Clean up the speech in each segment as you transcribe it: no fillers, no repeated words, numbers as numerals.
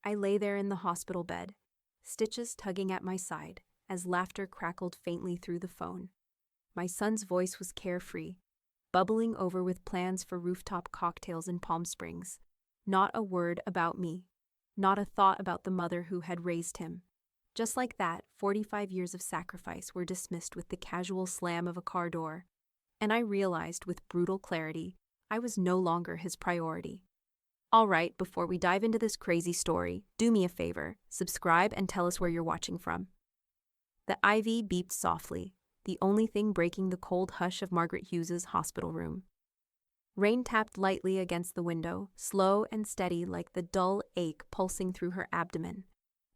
I lay there in the hospital bed, stitches tugging at my side, as laughter crackled faintly through the phone. My son's voice was carefree, bubbling over with plans for rooftop cocktails in Palm Springs. Not a word about me. Not a thought about the mother who had raised him. Just like that, 45 years of sacrifice were dismissed with the casual slam of a car door. And I realized with brutal clarity, I was no longer his priority. All right, before we dive into this crazy story, do me a favor, subscribe and tell us where you're watching from. The IV beeped softly, the only thing breaking the cold hush of Margaret Hughes's hospital room. Rain tapped lightly against the window, slow and steady like the dull ache pulsing through her abdomen.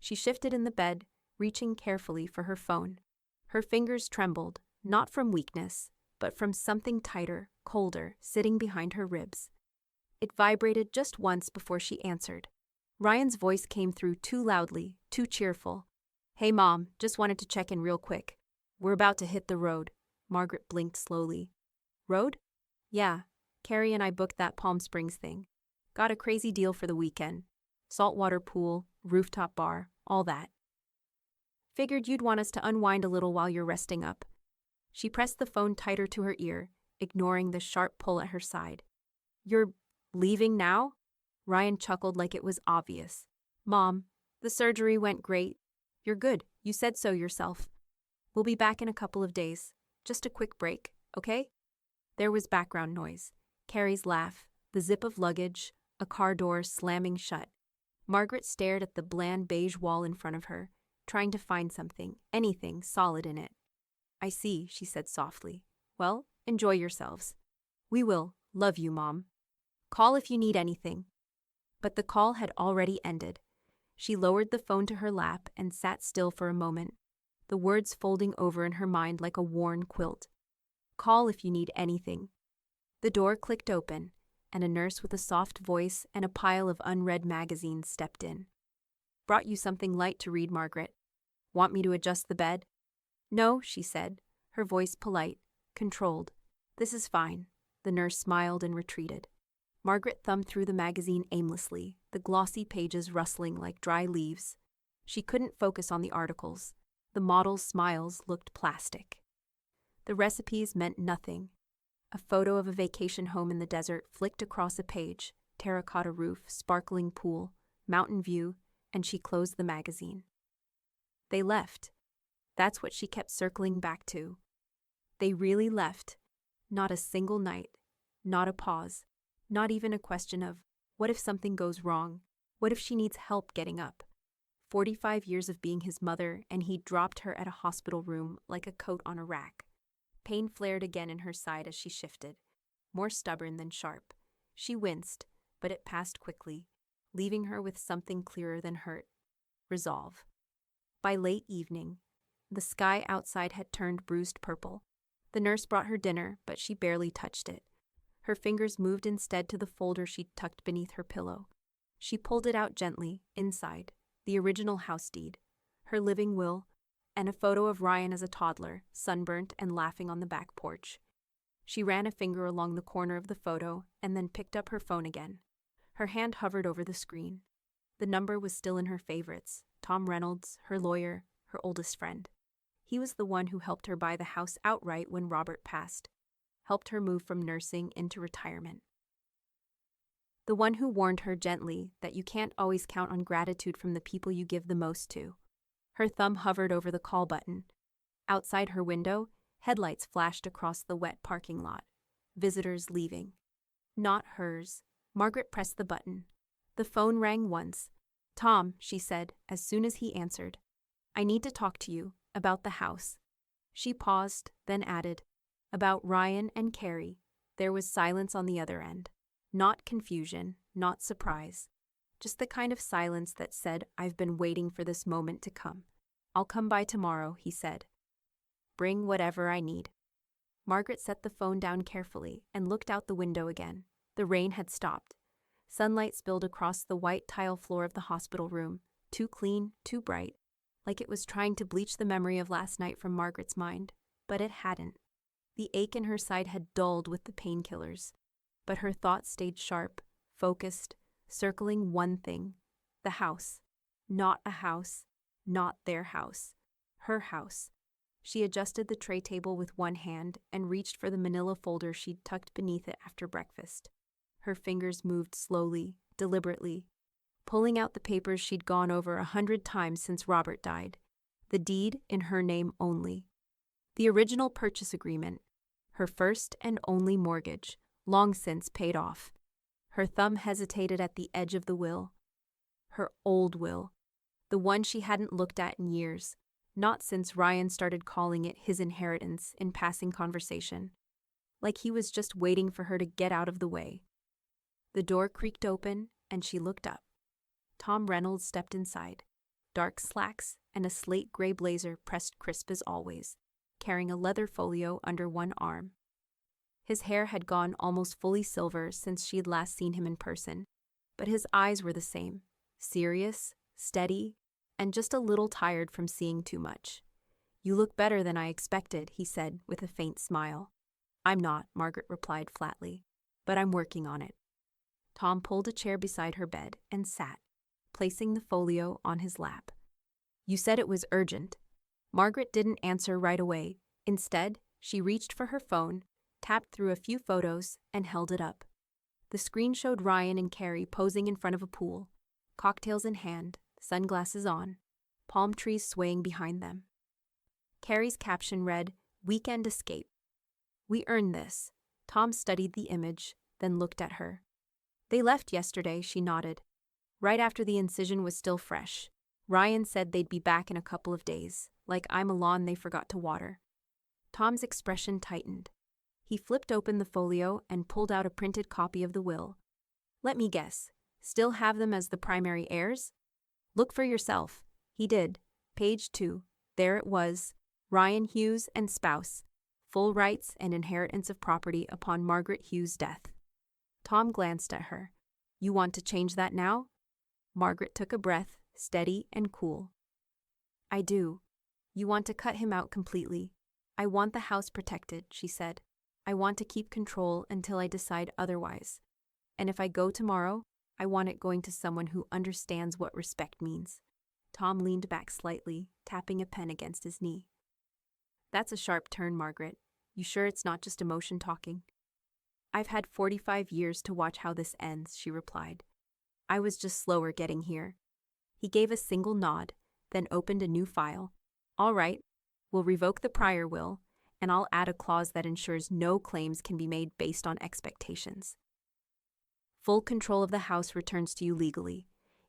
She shifted in the bed, reaching carefully for her phone. Her fingers trembled, not from weakness, but from something tighter, colder, sitting behind her ribs. It vibrated just once before she answered. Ryan's voice came through too loudly, too cheerful. "Hey Mom, just wanted to check in real quick. We're about to hit the road." Margaret blinked slowly. "Road?" "Yeah, Carrie and I booked that Palm Springs thing. Got a crazy deal for the weekend. Saltwater pool, rooftop bar, all that. Figured you'd want us to unwind a little while you're resting up." She pressed the phone tighter to her ear, ignoring the sharp pull at her side. "You're leaving now?" Ryan chuckled like it was obvious. "Mom, the surgery went great. You're good, you said so yourself. We'll be back in a couple of days. Just a quick break, okay?" There was background noise. Carrie's laugh, the zip of luggage, a car door slamming shut. Margaret stared at the bland beige wall in front of her, trying to find something, anything, solid in it. "I see," she said softly. "Well, enjoy yourselves." "We will. Love you, Mom. Call if you need anything." But the call had already ended. She lowered the phone to her lap and sat still for a moment, the words folding over in her mind like a worn quilt. "Call if you need anything." The door clicked open, and a nurse with a soft voice and a pile of unread magazines stepped in. "Brought you something light to read, Margaret. Want me to adjust the bed?" "No," she said, her voice polite, controlled. "This is fine." The nurse smiled and retreated. Margaret thumbed through the magazine aimlessly, the glossy pages rustling like dry leaves. She couldn't focus on the articles. The models' smiles looked plastic. The recipes meant nothing. A photo of a vacation home in the desert flicked across a page, terracotta roof, sparkling pool, mountain view, and she closed the magazine. They left. That's what she kept circling back to. They really left. Not a single night. Not a pause. Not even a question of, what if something goes wrong? What if she needs help getting up? 45 years of being his mother, and he dropped her at a hospital room like a coat on a rack. Pain flared again in her side as she shifted, more stubborn than sharp. She winced, but it passed quickly, leaving her with something clearer than hurt: resolve. By late evening, the sky outside had turned bruised purple. The nurse brought her dinner, but she barely touched it. Her fingers moved instead to the folder she'd tucked beneath her pillow. She pulled it out gently, inside, the original house deed, her living will, and a photo of Ryan as a toddler, sunburnt and laughing on the back porch. She ran a finger along the corner of the photo and then picked up her phone again. Her hand hovered over the screen. The number was still in her favorites: Tom Reynolds, her lawyer, her oldest friend. He was the one who helped her buy the house outright when Robert passed, helped her move from nursing into retirement. The one who warned her gently that you can't always count on gratitude from the people you give the most to. Her thumb hovered over the call button. Outside her window, headlights flashed across the wet parking lot. Visitors leaving. Not hers. Margaret pressed the button. The phone rang once. "Tom," she said, as soon as he answered. "I need to talk to you about the house." She paused, then added, "About Ryan and Carrie." There was silence on the other end. Not confusion, not surprise. Just the kind of silence that said, "I've been waiting for this moment to come." "I'll come by tomorrow," he said. "Bring whatever I need." Margaret set the phone down carefully and looked out the window again. The rain had stopped. Sunlight spilled across the white tile floor of the hospital room, too clean, too bright, like it was trying to bleach the memory of last night from Margaret's mind. But it hadn't. The ache in her side had dulled with the painkillers, but her thoughts stayed sharp, focused, circling one thing: The house. Not a house. Not their house. Her house. She adjusted the tray table with one hand and reached for the manila folder she'd tucked beneath it after breakfast. Her fingers moved slowly, deliberately, pulling out the papers she'd gone over 100 times since Robert died. The deed in her name only. The original purchase agreement. Her first and only mortgage, long since paid off. Her thumb hesitated at the edge of the will. Her old will. The one she hadn't looked at in years. Not since Ryan started calling it his inheritance in passing conversation. Like he was just waiting for her to get out of the way. The door creaked open, and she looked up. Tom Reynolds stepped inside. Dark slacks and a slate gray blazer pressed crisp as always, carrying a leather folio under one arm. His hair had gone almost fully silver since she'd last seen him in person, but his eyes were the same, serious, steady, and just a little tired from seeing too much. "You look better than I expected," he said with a faint smile. "I'm not," Margaret replied flatly, "but I'm working on it." Tom pulled a chair beside her bed and sat, placing the folio on his lap. "You said it was urgent." Margaret didn't answer right away. Instead, she reached for her phone, tapped through a few photos, and held it up. The screen showed Ryan and Carrie posing in front of a pool, cocktails in hand, sunglasses on, palm trees swaying behind them. Carrie's caption read, "Weekend Escape." "We earned this." Tom studied the image, then looked at her. "They left yesterday," she nodded. "Right after the incision was still fresh. Ryan said they'd be back in a couple of days, like I'm a lawn they forgot to water." Tom's expression tightened. He flipped open the folio and pulled out a printed copy of the will. "Let me guess. Still have them as the primary heirs?" "Look for yourself." He did. Page 2. There it was. Ryan Hughes and spouse. Full rights and inheritance of property upon Margaret Hughes' death. Tom glanced at her. "You want to change that now?" Margaret took a breath, steady and cool. "I do. You want to cut him out completely. I want the house protected," she said. "I want to keep control until I decide otherwise. And if I go tomorrow, I want it going to someone who understands what respect means." Tom leaned back slightly, tapping a pen against his knee. "That's a sharp turn, Margaret. You sure it's not just emotion talking?" "I've had 45 years to watch how this ends," she replied. "I was just slower getting here." He gave a single nod, then opened a new file. "All right, we'll revoke the prior will, and I'll add a clause that ensures no claims can be made based on expectations. Full control of the house returns to you legally,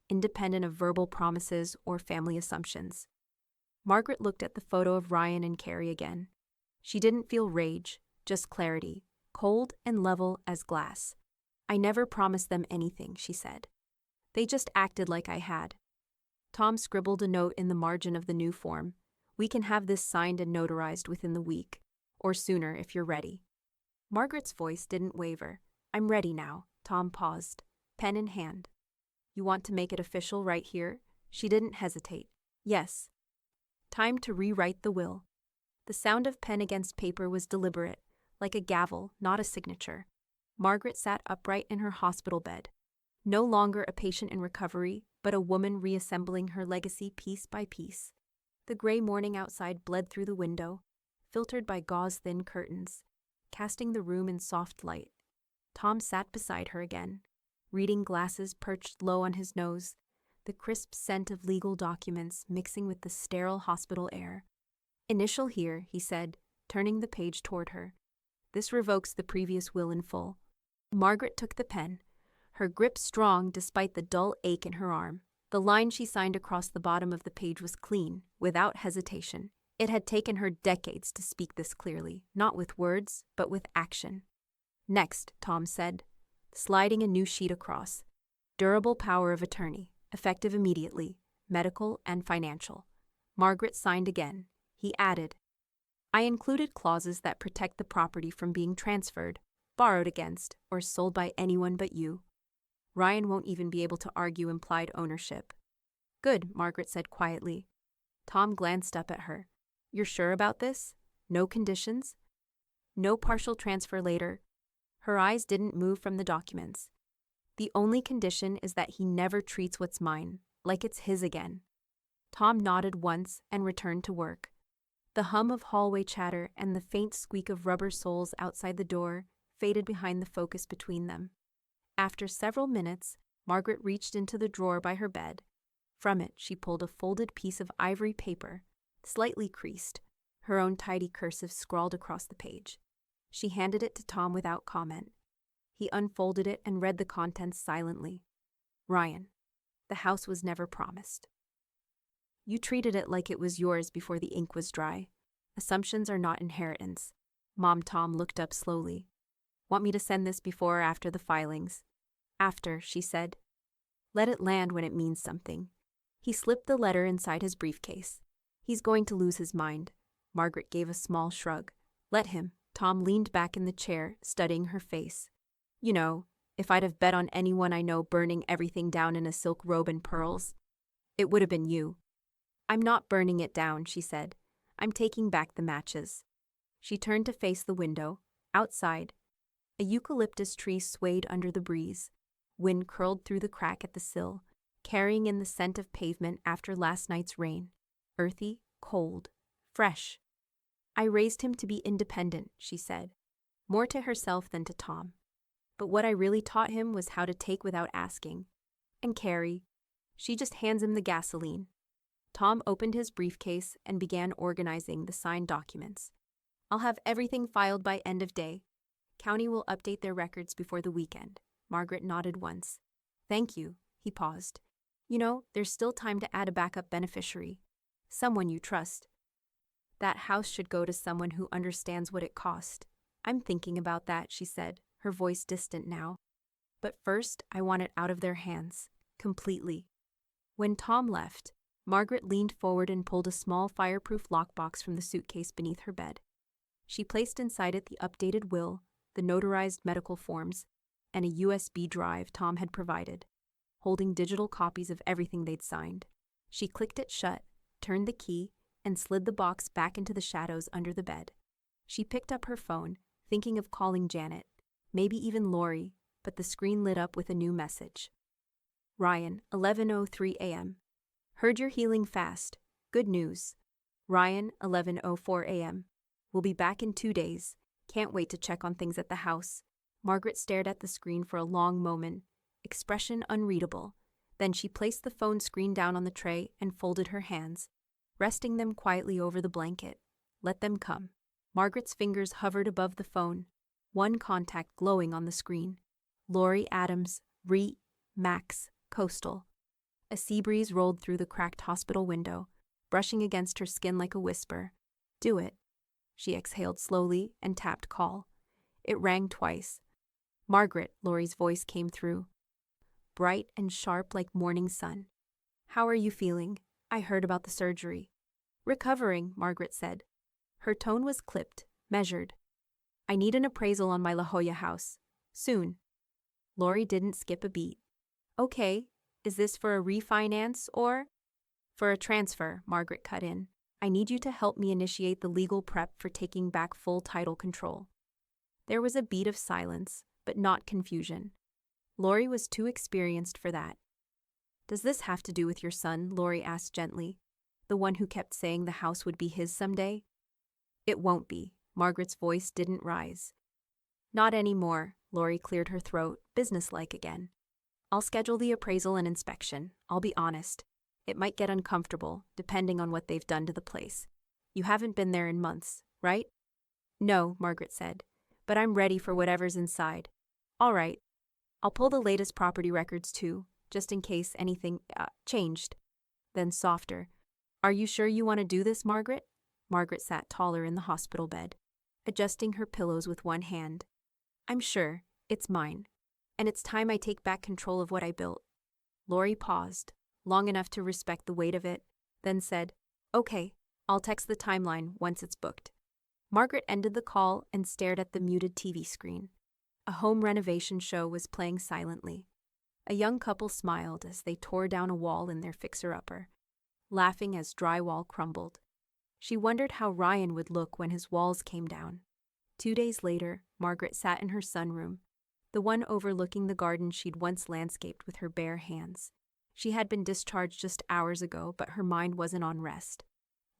independent of verbal promises or family assumptions." Margaret looked at the photo of Ryan and Carrie again. She didn't feel rage, just clarity, cold and level as glass. "I never promised them anything," she said. "They just acted like I had." Tom scribbled a note in the margin of the new form. "We can have this signed and notarized within the week, or sooner if you're ready." Margaret's voice didn't waver. "I'm ready now." Tom paused, pen in hand. "You want to make it official right here?" She didn't hesitate. "Yes." Time to rewrite the will. The sound of pen against paper was deliberate, like a gavel, not a signature. Margaret sat upright in her hospital bed. No longer a patient in recovery, but a woman reassembling her legacy piece by piece. The gray morning outside bled through the window, filtered by gauze-thin curtains, casting the room in soft light. Tom sat beside her again, reading glasses perched low on his nose, the crisp scent of legal documents mixing with the sterile hospital air. "Initial here," he said, turning the page toward her. "This revokes the previous will in full." Margaret took the pen, her grip strong despite the dull ache in her arm. The line she signed across the bottom of the page was clean, without hesitation. It had taken her decades to speak this clearly, not with words, but with action. "Next," Tom said, sliding a new sheet across. "Durable power of attorney, effective immediately, medical and financial." Margaret signed again. He added, "I included clauses that protect the property from being transferred, borrowed against, or sold by anyone but you. Ryan won't even be able to argue implied ownership." "Good," Margaret said quietly. Tom glanced up at her. "You're sure about this? No conditions? No partial transfer later?" Her eyes didn't move from the documents. The only condition is that he never treats what's mine like it's his again. Tom nodded once and returned to work. The hum of hallway chatter and the faint squeak of rubber soles outside the door faded behind the focus between them. After several minutes, Margaret reached into the drawer by her bed. From it, she pulled a folded piece of ivory paper, slightly creased, her own tidy cursive scrawled across the page. She handed it to Tom without comment. He unfolded it and read the contents silently. Ryan, the house was never promised. You treated it like it was yours before the ink was dry. Assumptions are not inheritance. Mom Tom looked up slowly. Want me to send this before or after the filings? After, she said. Let it land when it means something. He slipped the letter inside his briefcase. He's going to lose his mind. Margaret gave a small shrug. Let him. Tom leaned back in the chair, studying her face. You know, if I'd have bet on anyone I know burning everything down in a silk robe and pearls, it would have been you. I'm not burning it down, she said. I'm taking back the matches. She turned to face the window. Outside, a eucalyptus tree swayed under the breeze. Wind curled through the crack at the sill, carrying in the scent of pavement after last night's rain. Earthy, cold, fresh. I raised him to be independent, she said, more to herself than to Tom. But what I really taught him was how to take without asking. And carry. She just hands him the gasoline. Tom opened his briefcase and began organizing the signed documents. I'll have everything filed by end of day. County will update their records before the weekend. Margaret nodded once. Thank you, he paused. You know, there's still time to add a backup beneficiary. Someone you trust. That house should go to someone who understands what it cost. I'm thinking about that, she said, her voice distant now. But first, I want it out of their hands. Completely. When Tom left, Margaret leaned forward and pulled a small fireproof lockbox from the suitcase beneath her bed. She placed inside it the updated will, the notarized medical forms, and a USB drive Tom had provided, holding digital copies of everything they'd signed. She clicked it shut, turned the key, and slid the box back into the shadows under the bed. She picked up her phone, thinking of calling Janet, maybe even Lori, but the screen lit up with a new message. Ryan, 11:03 a.m. Heard you're healing fast. Good news. Ryan, 11:04 a.m. We'll be back in 2 days. Can't wait to check on things at the house. Margaret stared at the screen for a long moment, expression unreadable. Then she placed the phone screen down on the tray and folded her hands, resting them quietly over the blanket. Let them come. Margaret's fingers hovered above the phone, one contact glowing on the screen. Lori Adams, Max, Coastal. A sea breeze rolled through the cracked hospital window, brushing against her skin like a whisper. Do it. She exhaled slowly and tapped call. It rang twice. Margaret, Lori's voice came through, bright and sharp like morning sun. How are you feeling? I heard about the surgery. Recovering, Margaret said. Her tone was clipped, measured. I need an appraisal on my La Jolla house. Soon. Lori didn't skip a beat. Okay, is this for a refinance or? For a transfer, Margaret cut in. I need you to help me initiate the legal prep for taking back full title control. There was a beat of silence, but not confusion. Lori was too experienced for that. Does this have to do with your son? Lori asked gently, the one who kept saying the house would be his someday. It won't be. Margaret's voice didn't rise. Not anymore, Lori cleared her throat, businesslike again. I'll schedule the appraisal and inspection. I'll be honest. It might get uncomfortable, depending on what they've done to the place. You haven't been there in months, right? No, Margaret said, but I'm ready for whatever's inside. All right. I'll pull the latest property records too, just in case anything changed. Then softer. Are you sure you want to do this, Margaret? Margaret sat taller in the hospital bed, adjusting her pillows with one hand. I'm sure. It's mine. And it's time I take back control of what I built. Lori paused, long enough to respect the weight of it, then said, Okay, I'll text the timeline once it's booked. Margaret ended the call and stared at the muted TV screen. A home renovation show was playing silently. A young couple smiled as they tore down a wall in their fixer-upper, laughing as drywall crumbled. She wondered how Ryan would look when his walls came down. 2 days later, Margaret sat in her sunroom, the one overlooking the garden she'd once landscaped with her bare hands. She had been discharged just hours ago, but her mind wasn't on rest.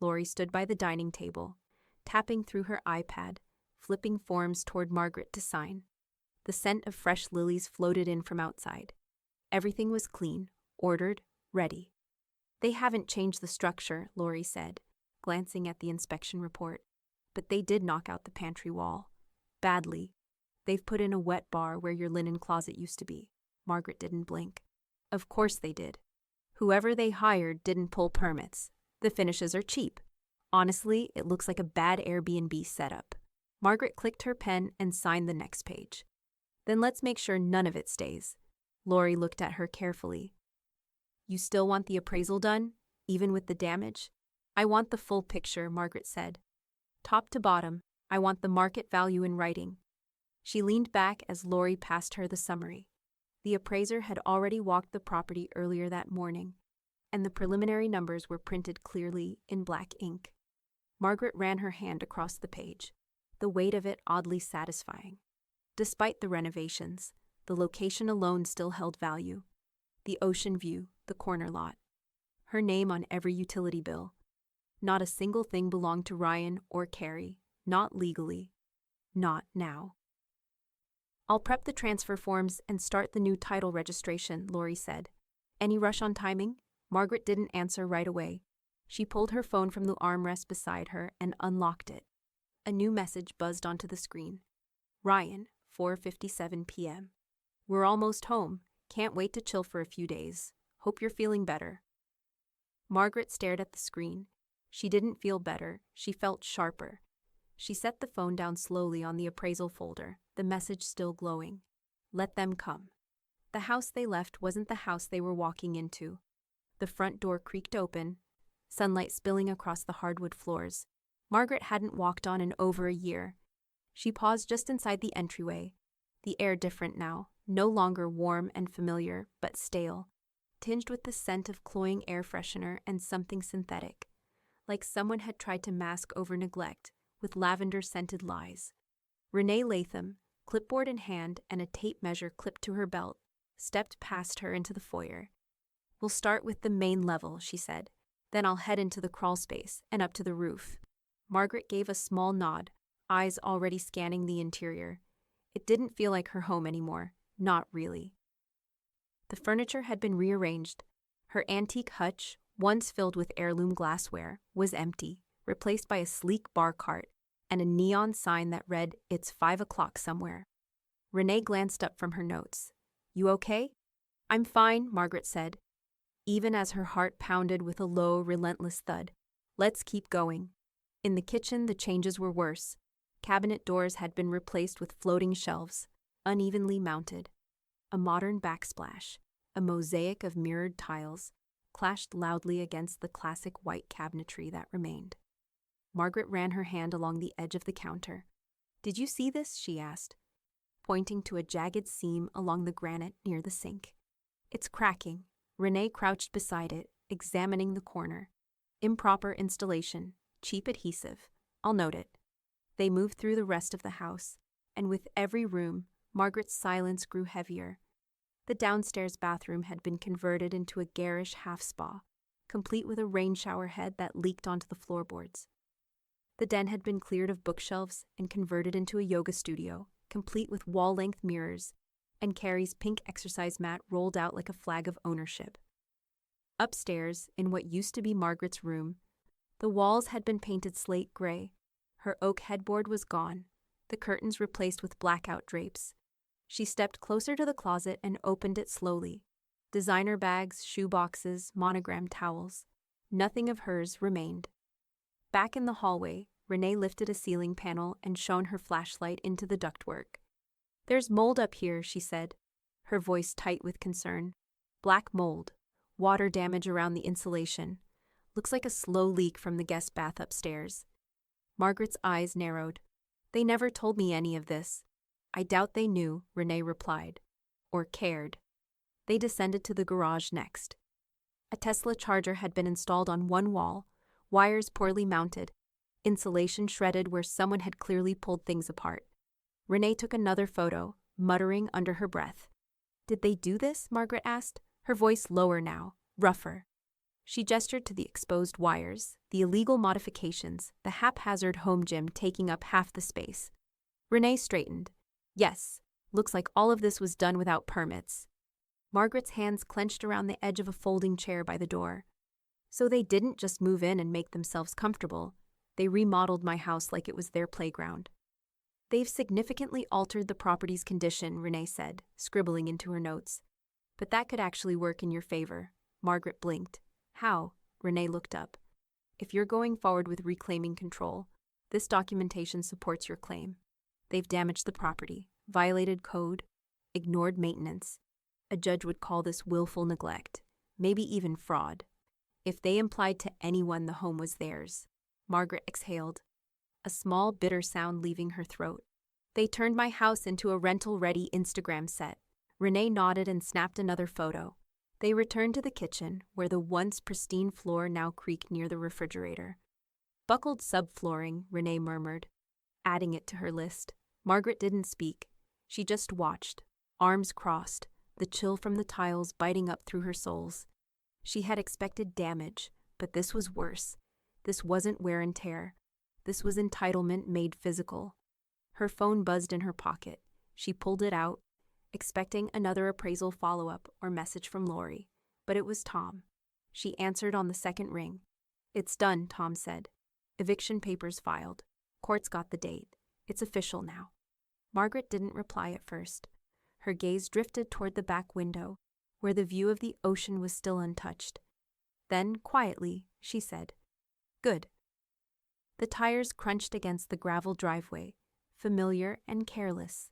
Lori stood by the dining table, tapping through her iPad, flipping forms toward Margaret to sign. The scent of fresh lilies floated in from outside. Everything was clean, ordered, ready. They haven't changed the structure, Lori said, glancing at the inspection report. But they did knock out the pantry wall. Badly. They've put in a wet bar where your linen closet used to be. Margaret didn't blink. Of course they did. Whoever they hired didn't pull permits. The finishes are cheap. Honestly, it looks like a bad Airbnb setup. Margaret clicked her pen and signed the next page. Then let's make sure none of it stays. Lori looked at her carefully. You still want the appraisal done, even with the damage? I want the full picture, Margaret said. Top to bottom, I want the market value in writing. She leaned back as Lori passed her the summary. The appraiser had already walked the property earlier that morning, and the preliminary numbers were printed clearly in black ink. Margaret ran her hand across the page, the weight of it oddly satisfying. Despite the renovations, the location alone still held value. The ocean view, the corner lot. Her name on every utility bill. Not a single thing belonged to Ryan or Carrie, not legally. Not now. I'll prep the transfer forms and start the new title registration, Lori said. Any rush on timing? Margaret didn't answer right away. She pulled her phone from the armrest beside her and unlocked it. A new message buzzed onto the screen. Ryan, 4:57 p.m. We're almost home. Can't wait to chill for a few days. Hope you're feeling better. Margaret stared at the screen. She didn't feel better. She felt sharper. She set the phone down slowly on the appraisal folder, the message still glowing. Let them come. The house they left wasn't the house they were walking into. The front door creaked open, sunlight spilling across the hardwood floors. Margaret hadn't walked on in over a year. She paused just inside the entryway. The air different now, no longer warm and familiar, but stale, tinged with the scent of cloying air freshener and something synthetic, like someone had tried to mask over neglect with lavender-scented lies. Renee Latham, clipboard in hand and a tape measure clipped to her belt, stepped past her into the foyer. We'll start with the main level, she said. Then I'll head into the crawl space and up to the roof. Margaret gave a small nod, eyes already scanning the interior. It didn't feel like her home anymore, not really. The furniture had been rearranged. Her antique hutch, once filled with heirloom glassware, was empty, replaced by a sleek bar cart and a neon sign that read, "It's 5 o'clock somewhere." Renee glanced up from her notes. You okay? I'm fine, Margaret said, even as her heart pounded with a low, relentless thud. Let's keep going. In the kitchen, the changes were worse. Cabinet doors had been replaced with floating shelves, unevenly mounted. A modern backsplash, a mosaic of mirrored tiles, clashed loudly against the classic white cabinetry that remained. Margaret ran her hand along the edge of the counter. Did you see this? She asked, pointing to a jagged seam along the granite near the sink. It's cracking. Renee crouched beside it, examining the corner. Improper installation, cheap adhesive. I'll note it. They moved through the rest of the house, and with every room, Margaret's silence grew heavier. The downstairs bathroom had been converted into a garish half-spa, complete with a rain shower head that leaked onto the floorboards. The den had been cleared of bookshelves and converted into a yoga studio, complete with wall-length mirrors, and Carrie's pink exercise mat rolled out like a flag of ownership. Upstairs, in what used to be Margaret's room, the walls had been painted slate gray. Her oak headboard was gone, the curtains replaced with blackout drapes. She stepped closer to the closet and opened it slowly. Designer bags, shoe boxes, monogrammed towels. Nothing of hers remained. Back in the hallway, Renee lifted a ceiling panel and shone her flashlight into the ductwork. There's mold up here, she said, her voice tight with concern. Black mold, water damage around the insulation. Looks like a slow leak from the guest bath upstairs. Margaret's eyes narrowed. They never told me any of this. I doubt they knew, Renee replied, or cared. They descended to the garage next. A Tesla charger had been installed on one wall, wires poorly mounted, insulation shredded where someone had clearly pulled things apart. Renee took another photo, muttering under her breath. "Did they do this?" Margaret asked, her voice lower now, rougher. She gestured to the exposed wires, the illegal modifications, the haphazard home gym taking up half the space. Renee straightened. "Yes, looks like all of this was done without permits." Margaret's hands clenched around the edge of a folding chair by the door. "So they didn't just move in and make themselves comfortable. They remodeled my house like it was their playground." "They've significantly altered the property's condition," Renee said, scribbling into her notes. "But that could actually work in your favor." Margaret blinked. "How?" Renee looked up. "If you're going forward with reclaiming control, this documentation supports your claim. They've damaged the property, violated code, ignored maintenance. A judge would call this willful neglect, maybe even fraud. If they implied to anyone the home was theirs." Margaret exhaled, a small bitter sound leaving her throat. "They turned my house into a rental-ready Instagram set." Renee nodded and snapped another photo. They returned to the kitchen, where the once pristine floor now creaked near the refrigerator. "Buckled subflooring," Renee murmured, adding it to her list. Margaret didn't speak. She just watched, arms crossed, the chill from the tiles biting up through her soles. She had expected damage, but this was worse. This wasn't wear and tear. This was entitlement made physical. Her phone buzzed in her pocket. She pulled it out, expecting another appraisal follow-up or message from Lori, but it was Tom. She answered on the second ring. "It's done," Tom said. "Eviction papers filed. Court's got the date. It's official now." Margaret didn't reply at first. Her gaze drifted toward the back window, where the view of the ocean was still untouched. Then, quietly, she said, "Good." The tires crunched against the gravel driveway, familiar and careless.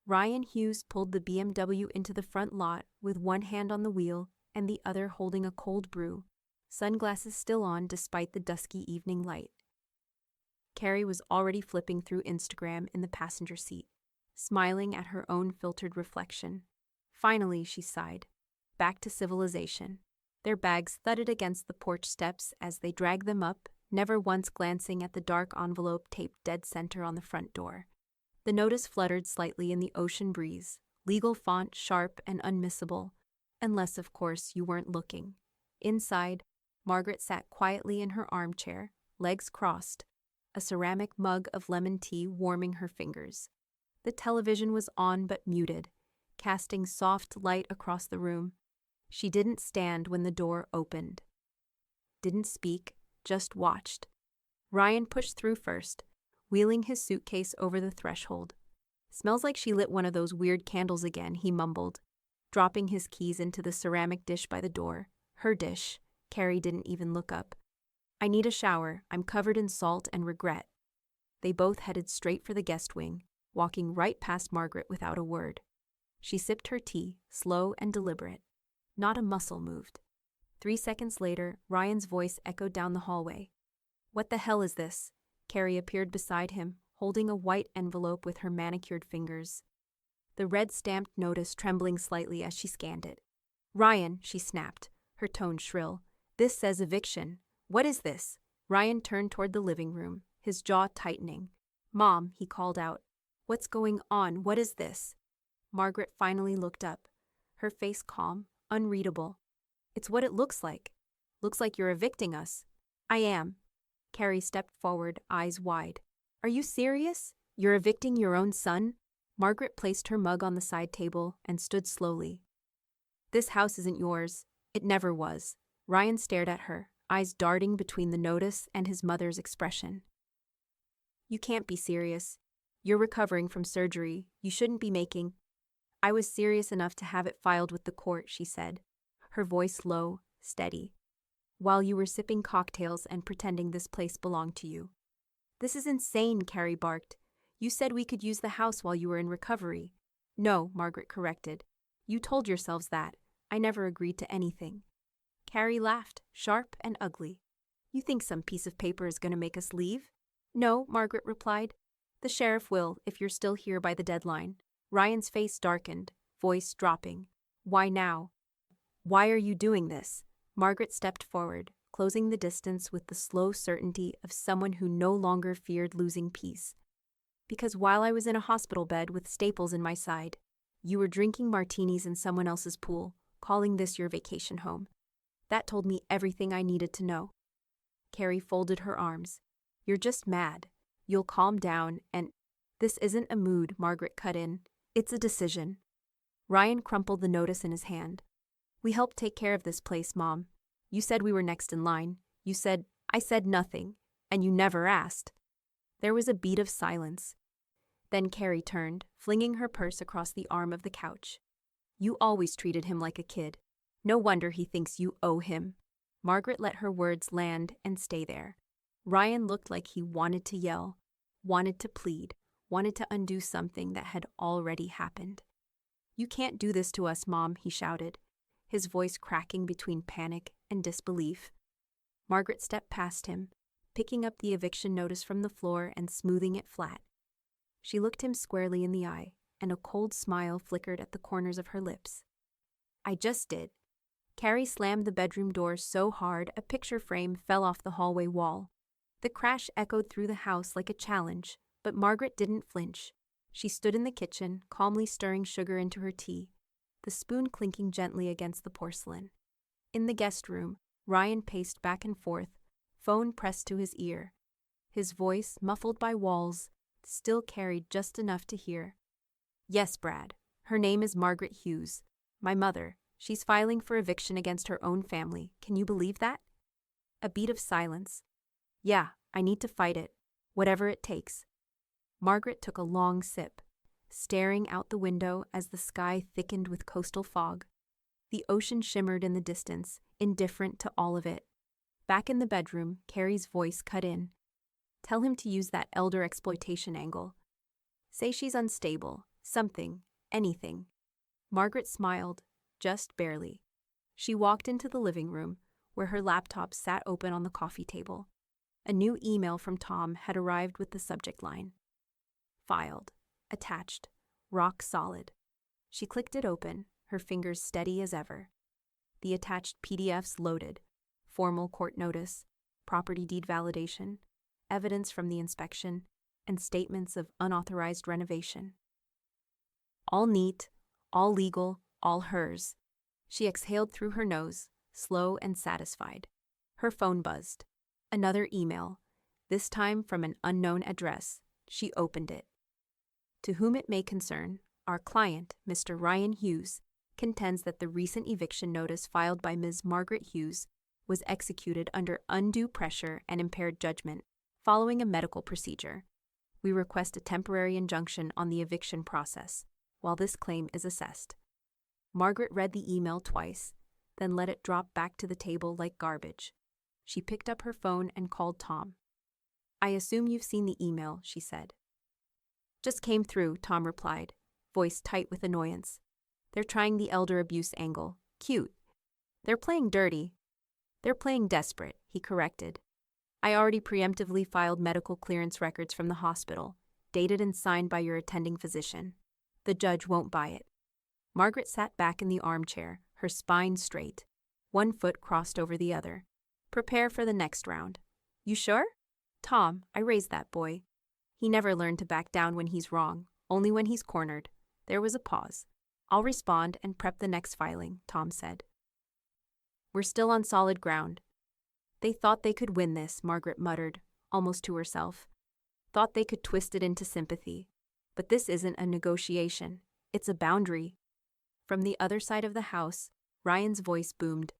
Ryan Hughes pulled the BMW into the front lot with one hand on the wheel and the other holding a cold brew, sunglasses still on despite the dusky evening light. Carrie was already flipping through Instagram in the passenger seat, smiling at her own filtered reflection. Finally, she sighed. Back to civilization. Their bags thudded against the porch steps as they dragged them up, never once glancing at the dark envelope taped dead center on the front door. The notice fluttered slightly in the ocean breeze, legal font sharp and unmissable, unless, of course, you weren't looking. Inside, Margaret sat quietly in her armchair, legs crossed, a ceramic mug of lemon tea warming her fingers. The television was on but muted, casting soft light across the room. She didn't stand when the door opened. Didn't speak, just watched. Ryan pushed through first, wheeling his suitcase over the threshold. "Smells like she lit one of those weird candles again," he mumbled, dropping his keys into the ceramic dish by the door. Her dish. Carrie didn't even look up. "I need a shower. I'm covered in salt and regret." They both headed straight for the guest wing, walking right past Margaret without a word. She sipped her tea, slow and deliberate. Not a muscle moved. 3 seconds later, Ryan's voice echoed down the hallway. "What the hell is this?" Carrie appeared beside him, holding a white envelope with her manicured fingers. The red stamped notice trembling slightly as she scanned it. "Ryan," she snapped, her tone shrill. "This says eviction. What is this?" Ryan turned toward the living room, his jaw tightening. "Mom," he called out. "What's going on? What is this?" Margaret finally looked up, her face calm, unreadable. "It's what it looks like. Looks like you're evicting us." "I am." Carrie stepped forward, eyes wide. "Are you serious? You're evicting your own son?" Margaret placed her mug on the side table and stood slowly. "This house isn't yours. It never was." Ryan stared at her, eyes darting between the notice and his mother's expression. "You can't be serious. You're recovering from surgery. You shouldn't be making—" "I was serious enough to have it filed with the court," she said, her voice low, steady, "while you were sipping cocktails and pretending this place belonged to you." "This is insane," Carrie barked. "You said we could use the house while you were in recovery." "No," Margaret corrected. "You told yourselves that. I never agreed to anything." Carrie laughed, sharp and ugly. "You think some piece of paper is going to make us leave?" "No," Margaret replied. "The sheriff will, if you're still here by the deadline." Ryan's face darkened, voice dropping. "Why now? Why are you doing this?" Margaret stepped forward, closing the distance with the slow certainty of someone who no longer feared losing peace. Because while I was in a hospital bed with staples in my side, you were drinking martinis in someone else's pool, calling this your vacation home. That told me everything I needed to know. Carrie folded her arms. You're just mad. You'll calm down and… This isn't a mood, Margaret cut in. It's a decision. Ryan crumpled the notice in his hand. We helped take care of this place, Mom. You said we were next in line. You said… I said nothing. And you never asked. There was a beat of silence. Then Carrie turned, flinging her purse across the arm of the couch. You always treated him like a kid. No wonder he thinks you owe him. Margaret let her words land and stay there. Ryan looked like he wanted to yell, wanted to plead, wanted to undo something that had already happened. You can't do this to us, Mom, he shouted, his voice cracking between panic and disbelief. Margaret stepped past him, picking up the eviction notice from the floor and smoothing it flat. She looked him squarely in the eye, and a cold smile flickered at the corners of her lips. I just did. Carrie slammed the bedroom door so hard a picture frame fell off the hallway wall. The crash echoed through the house like a challenge, but Margaret didn't flinch. She stood in the kitchen, calmly stirring sugar into her tea, the spoon clinking gently against the porcelain. In the guest room, Ryan paced back and forth, phone pressed to his ear. His voice, muffled by walls, still carried just enough to hear. Yes, Brad. Her name is Margaret Hughes. My mother. She's filing for eviction against her own family. Can you believe that? A beat of silence. Yeah, I need to fight it. Whatever it takes. Margaret took a long sip, staring out the window as the sky thickened with coastal fog. The ocean shimmered in the distance, indifferent to all of it. Back in the bedroom, Carrie's voice cut in. Tell him to use that elder exploitation angle. Say she's unstable, something, anything. Margaret smiled, just barely. She walked into the living room, where her laptop sat open on the coffee table. A new email from Tom had arrived with the subject line. Filed. Attached. Rock solid. She clicked it open, her fingers steady as ever. The attached PDFs loaded. Formal court notice, property deed validation, evidence from the inspection, and statements of unauthorized renovation. All neat, all legal, all hers. She exhaled through her nose, slow and satisfied. Her phone buzzed. Another email, this time from an unknown address. She opened it. To whom it may concern, our client, Mr. Ryan Hughes, contends that the recent eviction notice filed by Ms. Margaret Hughes was executed under undue pressure and impaired judgment, following a medical procedure. We request a temporary injunction on the eviction process, while this claim is assessed. Margaret read the email twice, then let it drop back to the table like garbage. She picked up her phone and called Tom. I assume you've seen the email, she said. Just came through, Tom replied, voice tight with annoyance. They're trying the elder abuse angle. Cute. They're playing dirty. They're playing desperate, he corrected. I already preemptively filed medical clearance records from the hospital, dated and signed by your attending physician. The judge won't buy it. Margaret sat back in the armchair, her spine straight, one foot crossed over the other. Prepare for the next round. You sure? Tom, I raised that boy. He never learned to back down when he's wrong, only when he's cornered. There was a pause. I'll respond and prep the next filing, Tom said. We're still on solid ground. They thought they could win this, Margaret muttered, almost to herself. Thought they could twist it into sympathy. But this isn't a negotiation. It's a boundary. From the other side of the house, Ryan's voice boomed.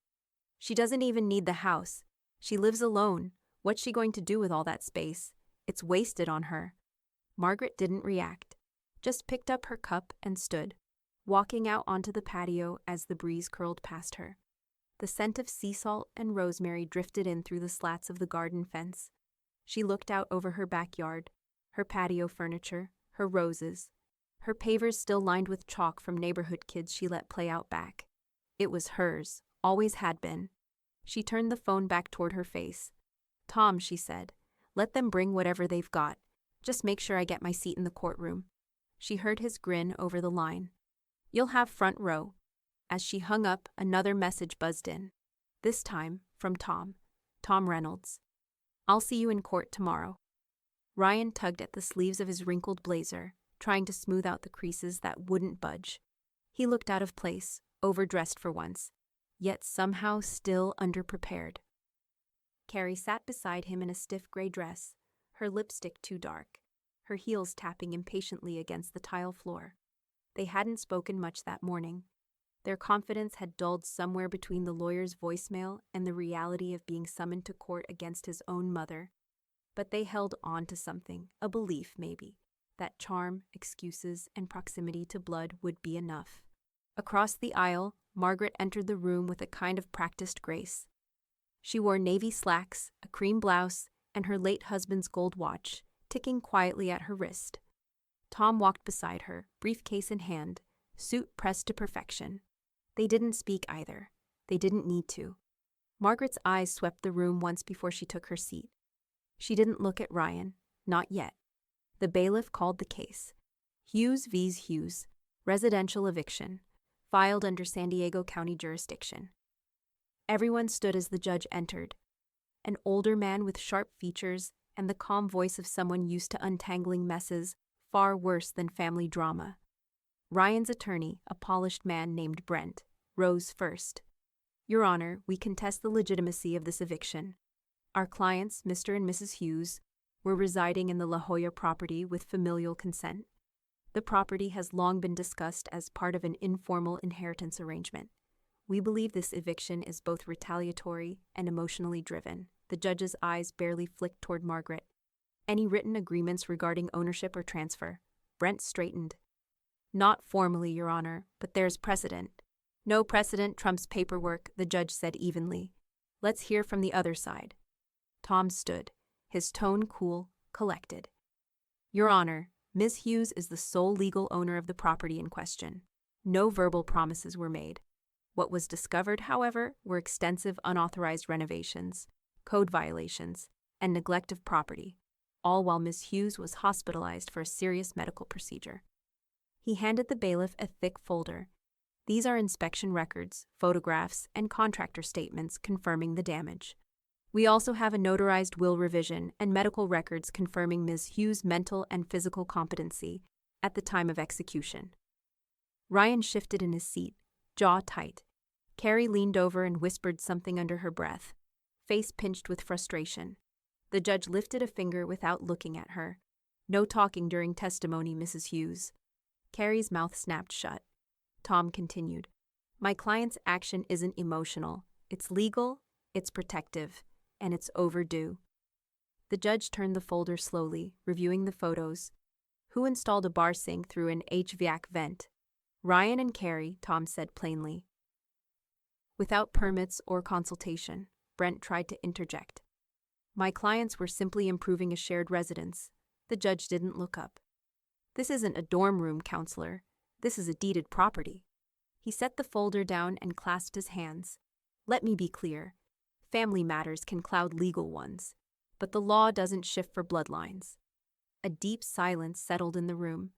She doesn't even need the house. She lives alone. What's she going to do with all that space? It's wasted on her. Margaret didn't react, just picked up her cup and stood, walking out onto the patio as the breeze curled past her. The scent of sea salt and rosemary drifted in through the slats of the garden fence. She looked out over her backyard, her patio furniture, her roses, her pavers still lined with chalk from neighborhood kids she let play out back. It was hers, always had been. She turned the phone back toward her face. Tom, she said, let them bring whatever they've got. Just make sure I get my seat in the courtroom. She heard his grin over the line. You'll have front row. As she hung up, another message buzzed in. This time, from Tom. Tom Reynolds. I'll see you in court tomorrow. Ryan tugged at the sleeves of his wrinkled blazer, trying to smooth out the creases that wouldn't budge. He looked out of place, overdressed for once, yet somehow still underprepared. Carrie sat beside him in a stiff gray dress, her lipstick too dark, her heels tapping impatiently against the tile floor. They hadn't spoken much that morning. Their confidence had dulled somewhere between the lawyer's voicemail and the reality of being summoned to court against his own mother. But they held on to something, a belief maybe, that charm, excuses, and proximity to blood would be enough. Across the aisle, Margaret entered the room with a kind of practiced grace. She wore navy slacks, a cream blouse, and her late husband's gold watch, ticking quietly at her wrist. Tom walked beside her, briefcase in hand, suit pressed to perfection. They didn't speak either. They didn't need to. Margaret's eyes swept the room once before she took her seat. She didn't look at Ryan, not yet. The bailiff called the case. Hughes v. Hughes, residential eviction, filed under San Diego County jurisdiction. Everyone stood as the judge entered. An older man with sharp features and the calm voice of someone used to untangling messes far worse than family drama. Ryan's attorney, a polished man named Brent, rose first. Your Honor, we contest the legitimacy of this eviction. Our clients, Mr. and Mrs. Hughes, were residing in the La Jolla property with familial consent. The property has long been discussed as part of an informal inheritance arrangement. We believe this eviction is both retaliatory and emotionally driven. The judge's eyes barely flicked toward Margaret. Any written agreements regarding ownership or transfer? Brent straightened. Not formally, Your Honor, but there's precedent. No precedent trumps paperwork, the judge said evenly. Let's hear from the other side. Tom stood, his tone cool, collected. Your Honor, Ms. Hughes is the sole legal owner of the property in question. No verbal promises were made. What was discovered, however, were extensive unauthorized renovations, code violations, and neglect of property, all while Ms. Hughes was hospitalized for a serious medical procedure. He handed the bailiff a thick folder. These are inspection records, photographs, and contractor statements confirming the damage. We also have a notarized will revision and medical records confirming Ms. Hughes' mental and physical competency at the time of execution. Ryan shifted in his seat, jaw tight. Carrie leaned over and whispered something under her breath, face pinched with frustration. The judge lifted a finger without looking at her. No talking during testimony, Mrs. Hughes. Carrie's mouth snapped shut. Tom continued. My client's action isn't emotional. It's legal, it's protective, and it's overdue. The judge turned the folder slowly, reviewing the photos. Who installed a bar sink through an HVAC vent? Ryan and Carrie, Tom said plainly. Without permits or consultation, Brent tried to interject. My clients were simply improving a shared residence. The judge didn't look up. This isn't a dorm room, counselor. This is a deeded property. He set the folder down and clasped his hands. Let me be clear. Family matters can cloud legal ones, but the law doesn't shift for bloodlines. A deep silence settled in the room.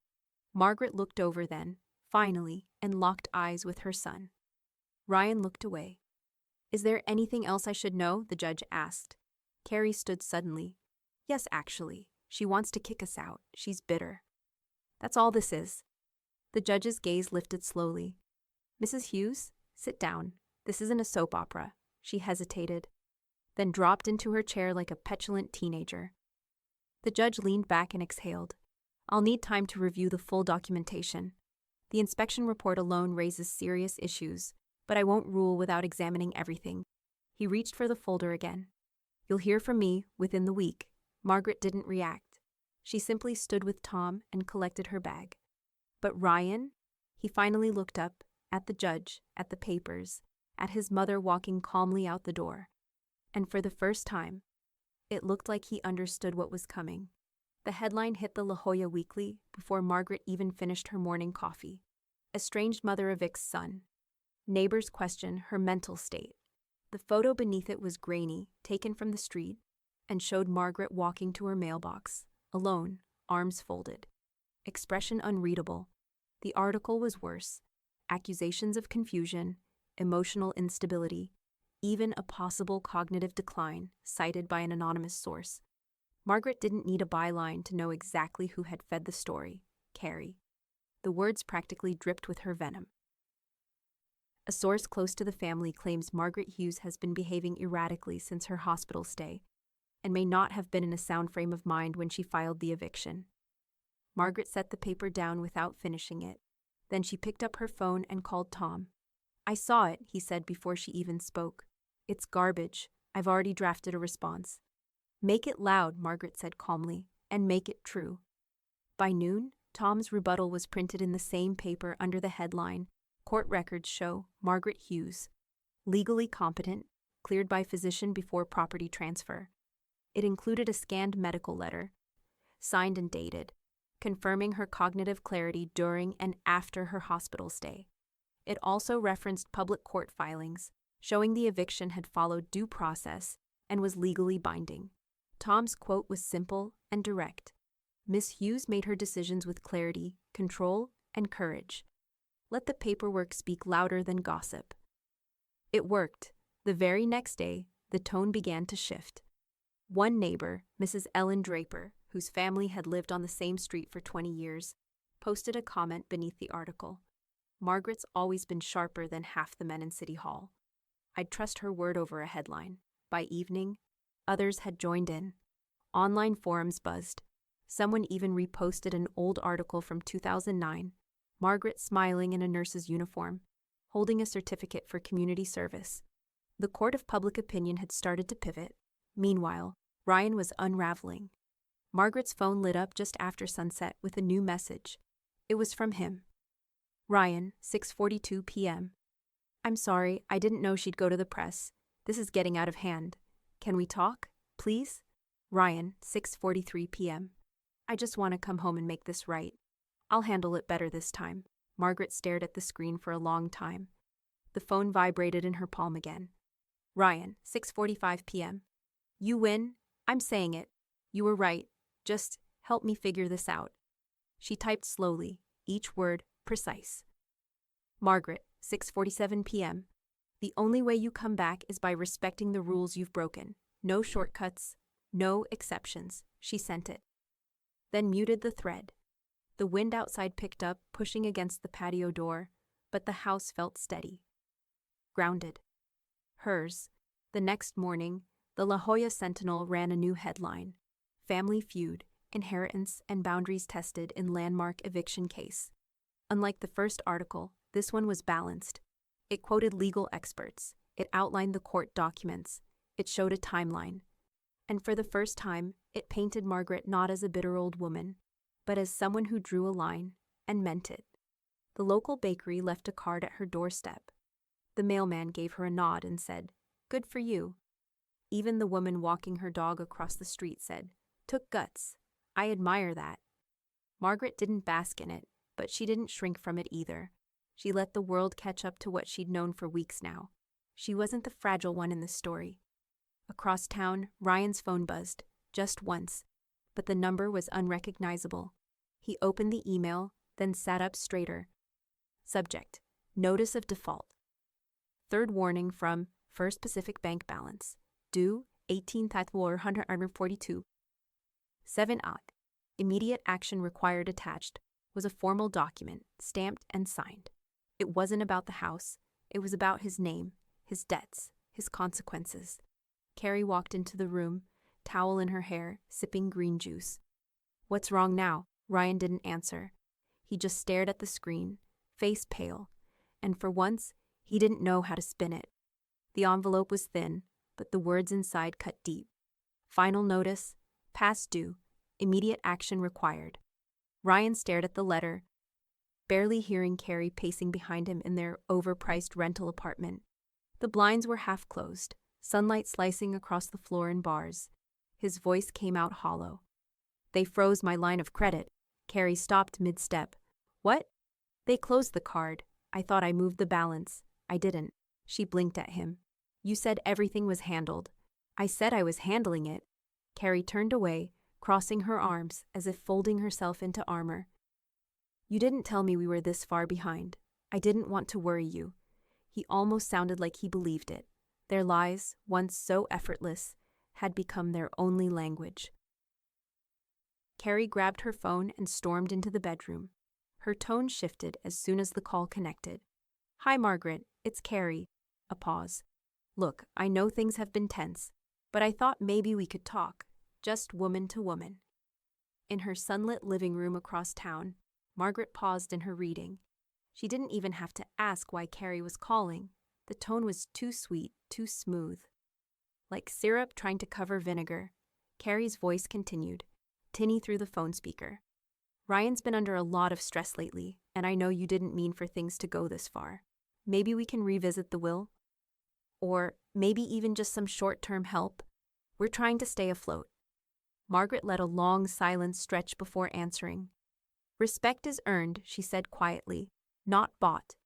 Margaret looked over then, finally, and locked eyes with her son. Ryan looked away. Is there anything else I should know? The judge asked. Carrie stood suddenly. Yes, actually. She wants to kick us out. She's bitter. That's all this is. The judge's gaze lifted slowly. Mrs. Hughes, sit down. This isn't a soap opera. She hesitated, then dropped into her chair like a petulant teenager. The judge leaned back and exhaled. I'll need time to review the full documentation. The inspection report alone raises serious issues, but I won't rule without examining everything. He reached for the folder again. You'll hear from me within the week. Margaret didn't react. She simply stood with Tom and collected her bag. But Ryan? He finally looked up, at the judge, at the papers, at his mother walking calmly out the door. And for the first time, it looked like he understood what was coming. The headline hit the La Jolla Weekly before Margaret even finished her morning coffee. Estranged mother evicts son. Neighbors question her mental state. The photo beneath it was grainy, taken from the street, and showed Margaret walking to her mailbox, alone, arms folded. Expression unreadable. The article was worse. Accusations of confusion, emotional instability, even a possible cognitive decline cited by an anonymous source. Margaret didn't need a byline to know exactly who had fed the story: Carrie. The words practically dripped with her venom. A source close to the family claims Margaret Hughes has been behaving erratically since her hospital stay and may not have been in a sound frame of mind when she filed the eviction. Margaret set the paper down without finishing it. Then she picked up her phone and called Tom. "I saw it," he said before she even spoke. "It's garbage. I've already drafted a response." "Make it loud," Margaret said calmly, "and make it true." By noon, Tom's rebuttal was printed in the same paper under the headline, "Court records show Margaret Hughes, legally competent, cleared by physician before property transfer." It included a scanned medical letter, signed and dated, confirming her cognitive clarity during and after her hospital stay. It also referenced public court filings, showing the eviction had followed due process and was legally binding. Tom's quote was simple and direct. Miss Hughes made her decisions with clarity, control, and courage. Let the paperwork speak louder than gossip. It worked. The very next day, the tone began to shift. One neighbor, Mrs. Ellen Draper, whose family had lived on the same street for 20 years, posted a comment beneath the article. "Margaret's always been sharper than half the men in City Hall. I'd trust her word over a headline." By evening, others had joined in. Online forums buzzed. Someone even reposted an old article from 2009, Margaret smiling in a nurse's uniform, holding a certificate for community service. The court of public opinion had started to pivot. Meanwhile, Ryan was unraveling. Margaret's phone lit up just after sunset with a new message. It was from him. "Ryan, 6:42 p.m. I'm sorry, I didn't know she'd go to the press. This is getting out of hand. Can we talk, please? Ryan, 6:43 p.m. I just want to come home and make this right. I'll handle it better this time." Margaret stared at the screen for a long time. The phone vibrated in her palm again. "Ryan, 6:45 p.m. You win. I'm saying it. You were right. Just help me figure this out." She typed slowly, each word precise. "Margaret, 6:47 p.m. The only way you come back is by respecting the rules you've broken. No shortcuts, no exceptions." She sent it. Then muted the thread. The wind outside picked up, pushing against the patio door, but the house felt steady. Grounded. Hers. The next morning, the La Jolla Sentinel ran a new headline: "Family Feud, Inheritance and Boundaries Tested in Landmark Eviction Case." Unlike the first article, this one was balanced. It quoted legal experts. It outlined the court documents. It showed a timeline. And for the first time, it painted Margaret not as a bitter old woman, but as someone who drew a line and meant it. The local bakery left a card at her doorstep. The mailman gave her a nod and said, "Good for you." Even the woman walking her dog across the street said, "Took guts. I admire that." Margaret didn't bask in it, but she didn't shrink from it either. She let the world catch up to what she'd known for weeks now. She wasn't the fragile one in the story. Across town, Ryan's phone buzzed, just once, but the number was unrecognizable. He opened the email, then sat up straighter. Subject: Notice of Default. Third warning from First Pacific Bank balance. Due 18/142. 7 odd. Immediate action required attached was a formal document, stamped and signed. It wasn't about the house. It was about his name, his debts, his consequences. Carrie walked into the room, towel in her hair, sipping green juice. "What's wrong now?" Ryan didn't answer. He just stared at the screen, face pale, and for once, he didn't know how to spin it. The envelope was thin, but the words inside cut deep. Final notice, past due, immediate action required. Ryan stared at the letter, barely hearing Carrie pacing behind him in their overpriced rental apartment. The blinds were half closed, sunlight slicing across the floor in bars. His voice came out hollow. "They froze my line of credit." Carrie stopped mid-step. "What?" "They closed the card. I thought I moved the balance. I didn't." She blinked at him. "You said everything was handled." "I said I was handling it." Carrie turned away, crossing her arms as if folding herself into armor. "You didn't tell me we were this far behind. I didn't want to worry you." He almost sounded like he believed it. Their lies, once so effortless, had become their only language. Carrie grabbed her phone and stormed into the bedroom. Her tone shifted as soon as the call connected. "Hi, Margaret, it's Carrie." A pause. "Look, I know things have been tense, but I thought maybe we could talk, just woman to woman." In her sunlit living room across town, Margaret paused in her reading. She didn't even have to ask why Carrie was calling. The tone was too sweet, too smooth. Like syrup trying to cover vinegar, Carrie's voice continued, tinny through the phone speaker. "Ryan's been under a lot of stress lately, and I know you didn't mean for things to go this far. Maybe we can revisit the will? Or maybe even just some short-term help? We're trying to stay afloat." Margaret let a long silence stretch before answering. "Respect is earned," she said quietly, "not bought."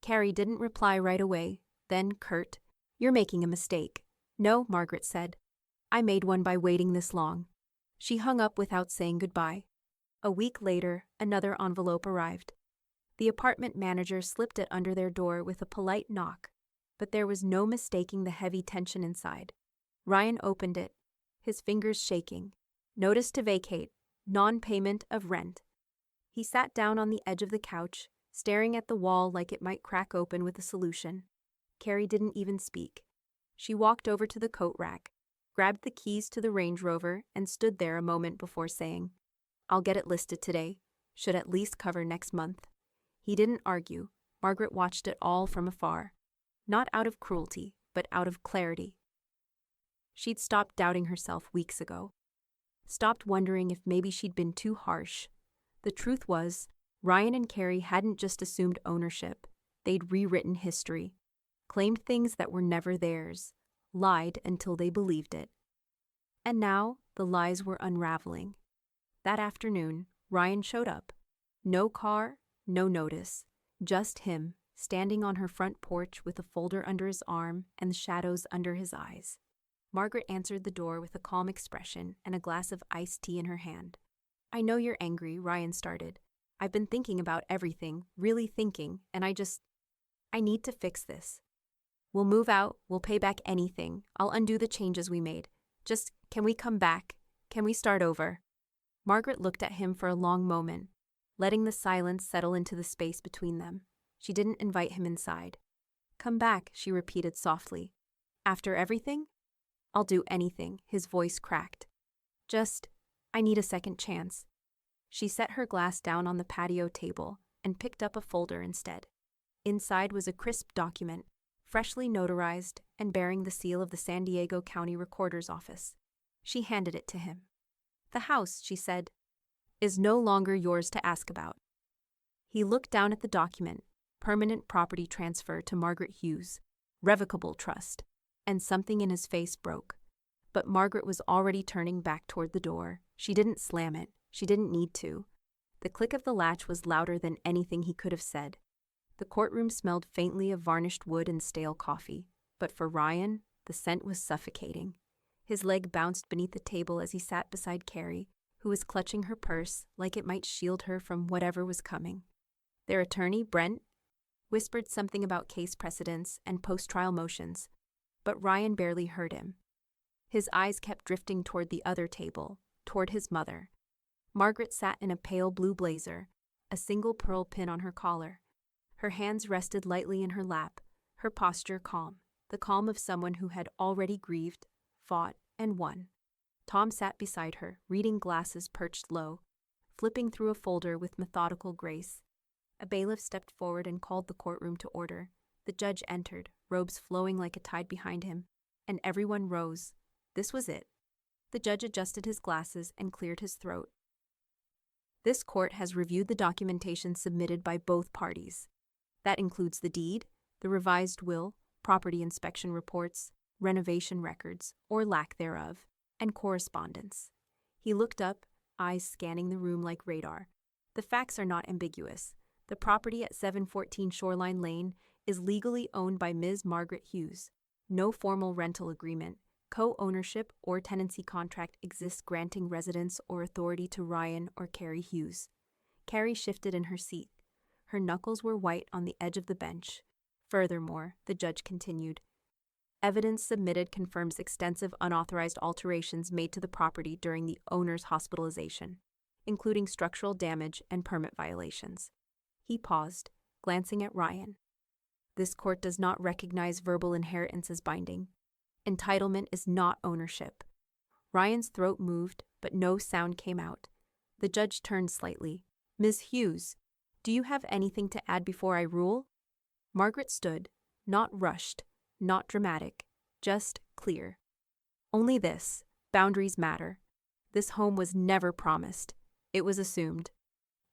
Carrie didn't reply right away, then curt, "You're making a mistake." "No," Margaret said. "I made one by waiting this long." She hung up without saying goodbye. A week later, another envelope arrived. The apartment manager slipped it under their door with a polite knock, but there was no mistaking the heavy tension inside. Ryan opened it, his fingers shaking. "Notice to vacate, non-payment of rent." He sat down on the edge of the couch, staring at the wall like it might crack open with a solution. Carrie didn't even speak. She walked over to the coat rack, grabbed the keys to the Range Rover, and stood there a moment before saying, "I'll get it listed today. Should at least cover next month." He didn't argue. Margaret watched it all from afar. Not out of cruelty, but out of clarity. She'd stopped doubting herself weeks ago. Stopped wondering if maybe she'd been too harsh. The truth was, Ryan and Carrie hadn't just assumed ownership. They'd rewritten history, claimed things that were never theirs, lied until they believed it. And now, the lies were unraveling. That afternoon, Ryan showed up. No car, no notice. Just him, standing on her front porch with a folder under his arm and the shadows under his eyes. Margaret answered the door with a calm expression and a glass of iced tea in her hand. "I know you're angry," Ryan started. "I've been thinking about everything, really thinking, and I need to fix this. We'll move out, we'll pay back anything, I'll undo the changes we made. Just, can we come back? Can we start over?" Margaret looked at him for a long moment, letting the silence settle into the space between them. She didn't invite him inside. "Come back," she repeated softly. "After everything?" "I'll do anything," his voice cracked. I need a second chance." She set her glass down on the patio table and picked up a folder instead. Inside was a crisp document, freshly notarized and bearing the seal of the San Diego County Recorder's Office. She handed it to him. "The house," she said, "is no longer yours to ask about." He looked down at the document, permanent property transfer to Margaret Hughes, revocable trust, and something in his face broke. But Margaret was already turning back toward the door. She didn't slam it. She didn't need to. The click of the latch was louder than anything he could have said. The courtroom smelled faintly of varnished wood and stale coffee, but for Ryan, the scent was suffocating. His leg bounced beneath the table as he sat beside Carrie, who was clutching her purse like it might shield her from whatever was coming. Their attorney, Brent, whispered something about case precedents and post-trial motions, but Ryan barely heard him. His eyes kept drifting toward the other table, toward his mother. Margaret sat in a pale blue blazer, a single pearl pin on her collar. Her hands rested lightly in her lap, her posture calm, the calm of someone who had already grieved, fought, and won. Tom sat beside her, reading glasses perched low, flipping through a folder with methodical grace. A bailiff stepped forward and called the courtroom to order. The judge entered, robes flowing like a tide behind him, and everyone rose. This was it. The judge adjusted his glasses and cleared his throat. "This court has reviewed the documentation submitted by both parties. That includes the deed, the revised will, property inspection reports, renovation records, or lack thereof, and correspondence." He looked up, eyes scanning the room like radar. "The facts are not ambiguous. The property at 714 Shoreline Lane is legally owned by Ms. Margaret Hughes. No formal rental agreement, co-ownership, or tenancy contract exists granting residence or authority to Ryan or Carrie Hughes." Carrie shifted in her seat. Her knuckles were white on the edge of the bench. "Furthermore," the judge continued, "evidence submitted confirms extensive unauthorized alterations made to the property during the owner's hospitalization. including structural damage and permit violations. He paused, glancing at Ryan. This court does not recognize verbal inheritance as binding. Entitlement is not ownership. Ryan's throat moved, but no sound came out. The judge turned slightly. Ms. Hughes, do you have anything to add before I rule? Margaret stood, not rushed, not dramatic, just clear. Only this: boundaries matter. This home was never promised. It was assumed.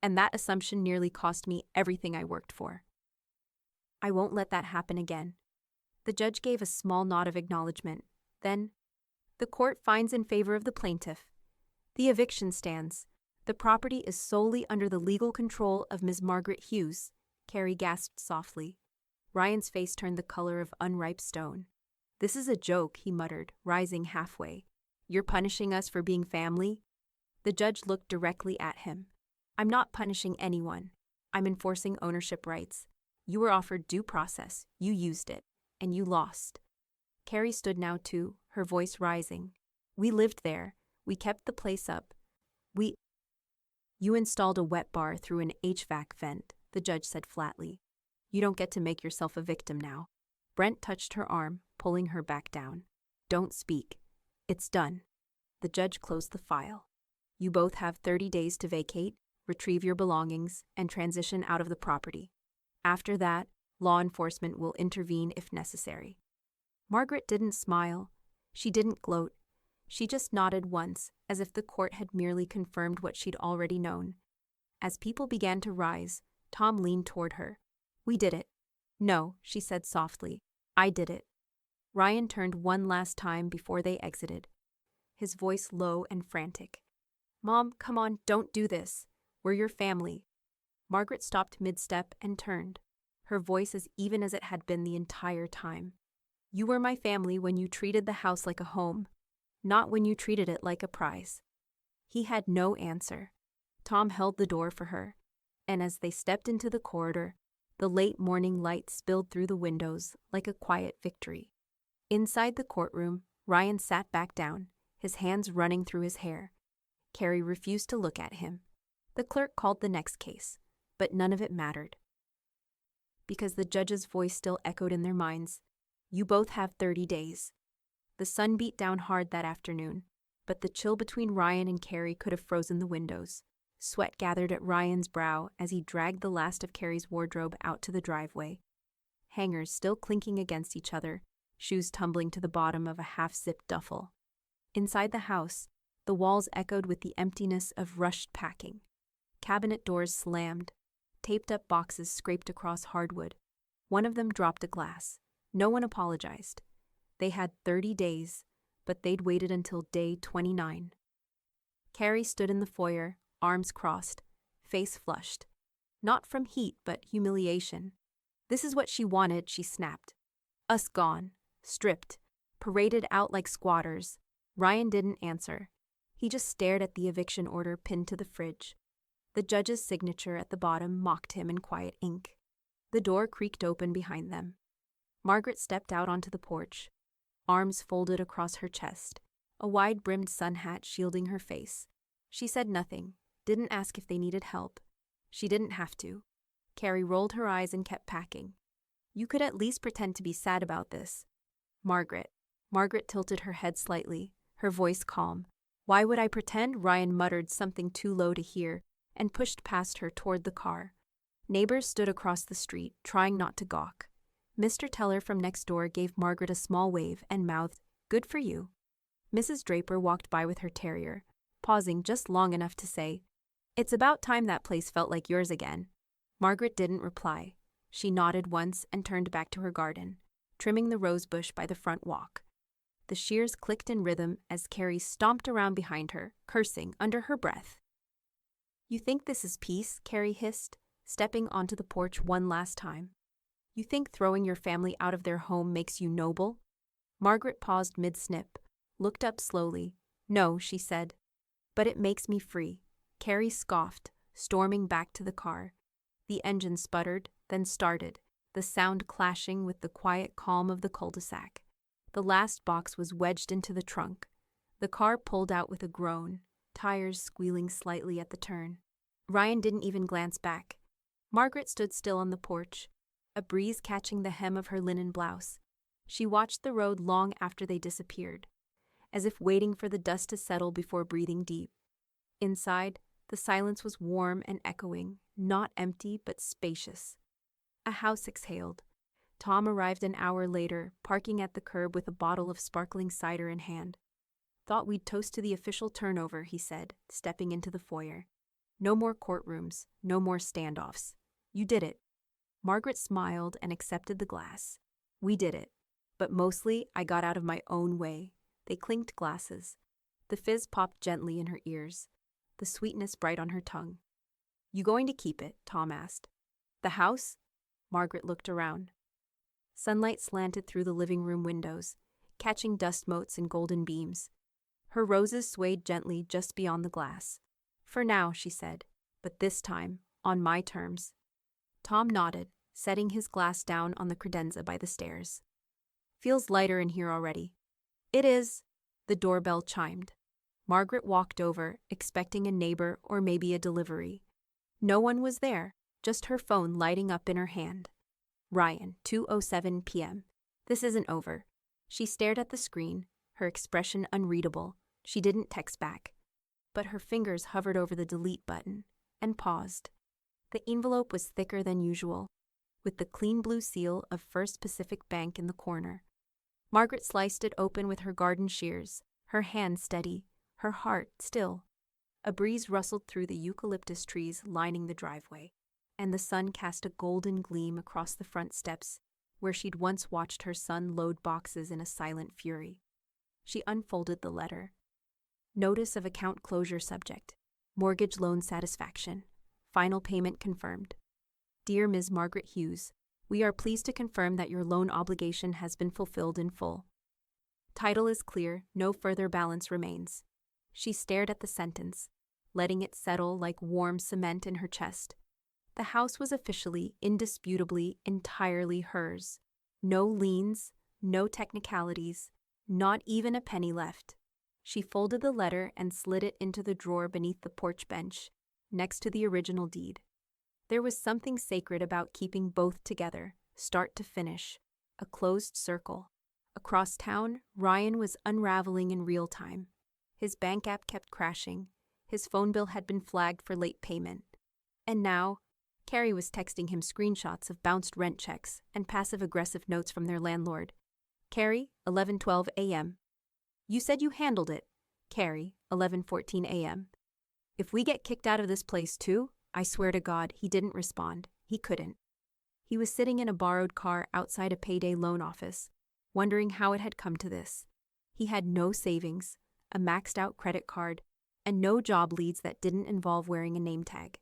And that assumption nearly cost me everything I worked for. I won't let that happen again. The judge gave a small nod of acknowledgement. Then, the court finds in favor of the plaintiff. The eviction stands. The property is solely under the legal control of Ms. Margaret Hughes, Carrie gasped softly. Ryan's face turned the color of unripe stone. This is a joke, he muttered, rising halfway. You're punishing us for being family? The judge looked directly at him. I'm not punishing anyone. I'm enforcing ownership rights. You were offered due process. You used it. And you lost. Carrie stood now too, her voice rising. We lived there. We kept the place up. You installed a wet bar through an HVAC vent, the judge said flatly. You don't get to make yourself a victim now. Brent touched her arm, pulling her back down. Don't speak. It's done. The judge closed the file. You both have 30 days to vacate, retrieve your belongings, and transition out of the property. After that, law enforcement will intervene if necessary. Margaret didn't smile. She didn't gloat. She just nodded once, as if the court had merely confirmed what she'd already known. As people began to rise, Tom leaned toward her. We did it. No, she said softly. I did it. Ryan turned one last time before they exited, his voice low and frantic. Mom, come on, don't do this. We're your family. Margaret stopped mid-step and turned, her voice as even as it had been the entire time. You were my family when you treated the house like a home, not when you treated it like a prize. He had no answer. Tom held the door for her, and as they stepped into the corridor, the late morning light spilled through the windows like a quiet victory. Inside the courtroom, Ryan sat back down, his hands running through his hair. Carrie refused to look at him. The clerk called the next case, but none of it mattered. Because the judge's voice still echoed in their minds. You both have 30 days. The sun beat down hard that afternoon, but the chill between Ryan and Carrie could have frozen the windows. Sweat gathered at Ryan's brow as he dragged the last of Carrie's wardrobe out to the driveway. Hangers still clinking against each other, shoes tumbling to the bottom of a half-zipped duffel. Inside the house, the walls echoed with the emptiness of rushed packing. Cabinet doors slammed. Taped-up boxes scraped across hardwood. One of them dropped a glass. No one apologized. They had 30 days, but they'd waited until day 29. Carrie stood in the foyer, arms crossed, face flushed. Not from heat, but humiliation. This is what she wanted, she snapped. Us gone, stripped, paraded out like squatters. Ryan didn't answer. He just stared at the eviction order pinned to the fridge. The judge's signature at the bottom mocked him in quiet ink. The door creaked open behind them. Margaret stepped out onto the porch, arms folded across her chest, a wide-brimmed sun hat shielding her face. She said nothing, didn't ask if they needed help. She didn't have to. Carrie rolled her eyes and kept packing. You could at least pretend to be sad about this. Margaret tilted her head slightly, her voice calm. Why would I pretend? Ryan muttered something too low to hear and pushed past her toward the car. Neighbors stood across the street, trying not to gawk. Mr. Teller from next door gave Margaret a small wave and mouthed, Good for you. Mrs. Draper walked by with her terrier, pausing just long enough to say, It's about time that place felt like yours again. Margaret didn't reply. She nodded once and turned back to her garden, trimming the rose bush by the front walk. The shears clicked in rhythm as Carrie stomped around behind her, cursing under her breath. You think this is peace? Carrie hissed, stepping onto the porch one last time. You think throwing your family out of their home makes you noble? Margaret paused mid-snip, looked up slowly. No, she said. But it makes me free. Carrie scoffed, storming back to the car. The engine sputtered, then started, the sound clashing with the quiet calm of the cul-de-sac. The last box was wedged into the trunk. The car pulled out with a groan. tires squealing slightly at the turn. Ryan didn't even glance back. Margaret stood still on the porch, a breeze catching the hem of her linen blouse. She watched the road long after they disappeared, as if waiting for the dust to settle before breathing deep. Inside, the silence was warm and echoing, not empty but spacious. A house exhaled. Tom arrived an hour later, parking at the curb with a bottle of sparkling cider in hand. "Thought we'd toast to the official turnover," he said, stepping into the foyer. "No more courtrooms, no more standoffs. You did it." Margaret smiled and accepted the glass. "We did it. But mostly, I got out of my own way." They clinked glasses. The fizz popped gently in her ears, the sweetness bright on her tongue. "You going to keep it?" Tom asked. "The house?" Margaret looked around. Sunlight slanted through the living room windows, catching dust motes and golden beams. Her roses swayed gently just beyond the glass. "For now," she said, "but this time, on my terms." Tom nodded, setting his glass down on the credenza by the stairs. "Feels lighter in here already." "It is." The doorbell chimed. Margaret walked over, expecting a neighbor or maybe a delivery. No one was there, just her phone lighting up in her hand. Ryan, 2:07 p.m. "This isn't over." She stared at the screen, her expression unreadable. She didn't text back. But her fingers hovered over the delete button and paused. The envelope was thicker than usual, with the clean blue seal of First Pacific Bank in the corner. Margaret sliced it open with her garden shears, her hand steady, her heart still. A breeze rustled through the eucalyptus trees lining the driveway, and the sun cast a golden gleam across the front steps where she'd once watched her son load boxes in a silent fury. She unfolded the letter. Notice of account closure subject. Mortgage loan satisfaction. Final payment confirmed. Dear Ms. Margaret Hughes, we are pleased to confirm that your loan obligation has been fulfilled in full. Title is clear, no further balance remains. She stared at the sentence, letting it settle like warm cement in her chest. The house was officially, indisputably, entirely hers. No liens, no technicalities, not even a penny left. She folded the letter and slid it into the drawer beneath the porch bench, next to the original deed. There was something sacred about keeping both together, start to finish, a closed circle. Across town, Ryan was unraveling in real time. His bank app kept crashing. His phone bill had been flagged for late payment. And now, Carrie was texting him screenshots of bounced rent checks and passive-aggressive notes from their landlord. Carrie, 11:12 a.m. You said you handled it. Carrie, 11:14 a.m. If we get kicked out of this place too, I swear to God, he didn't respond. He couldn't. He was sitting in a borrowed car outside a payday loan office, wondering how it had come to this. He had no savings, a maxed-out credit card, and no job leads that didn't involve wearing a name tag.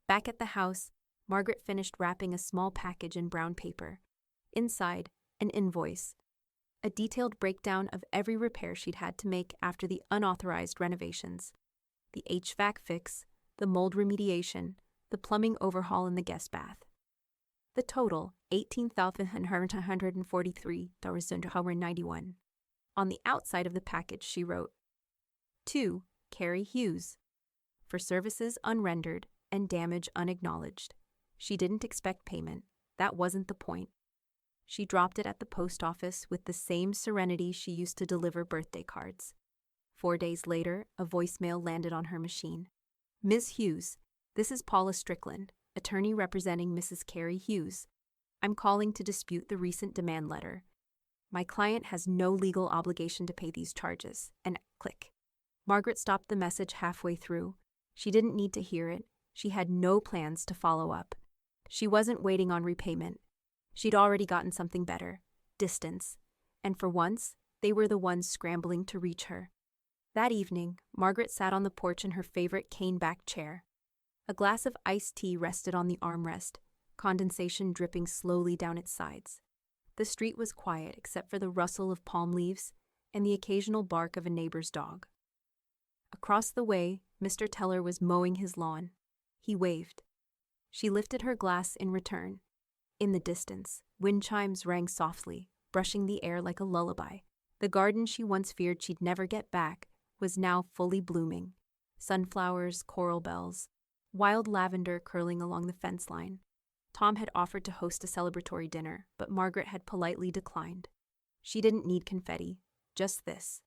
Back at the house, Margaret finished wrapping a small package in brown paper. Inside, an invoice. A detailed breakdown of every repair she'd had to make after the unauthorized renovations. The HVAC fix, the mold remediation, the plumbing overhaul in the guest bath. The total, $18,143.91. On the outside of the package, she wrote, To Carrie Hughes, for services unrendered and damage unacknowledged. She didn't expect payment. That wasn't the point. She dropped it at the post office with the same serenity she used to deliver birthday cards. 4 days later, a voicemail landed on her machine. Ms. Hughes, this is Paula Strickland, attorney representing Mrs. Carrie Hughes. I'm calling to dispute the recent demand letter. My client has no legal obligation to pay these charges. And click. Margaret stopped the message halfway through. She didn't need to hear it. She had no plans to follow up. She wasn't waiting on repayment. She'd already gotten something better, distance. And for once, they were the ones scrambling to reach her. That evening, Margaret sat on the porch in her favorite cane-backed chair. A glass of iced tea rested on the armrest, condensation dripping slowly down its sides. The street was quiet except for the rustle of palm leaves and the occasional bark of a neighbor's dog. Across the way, Mr. Teller was mowing his lawn. He waved. She lifted her glass in return. In the distance, wind chimes rang softly, brushing the air like a lullaby. The garden she once feared she'd never get back was now fully blooming. Sunflowers, coral bells, wild lavender curling along the fence line. Tom had offered to host a celebratory dinner, but Margaret had politely declined. She didn't need confetti, just this.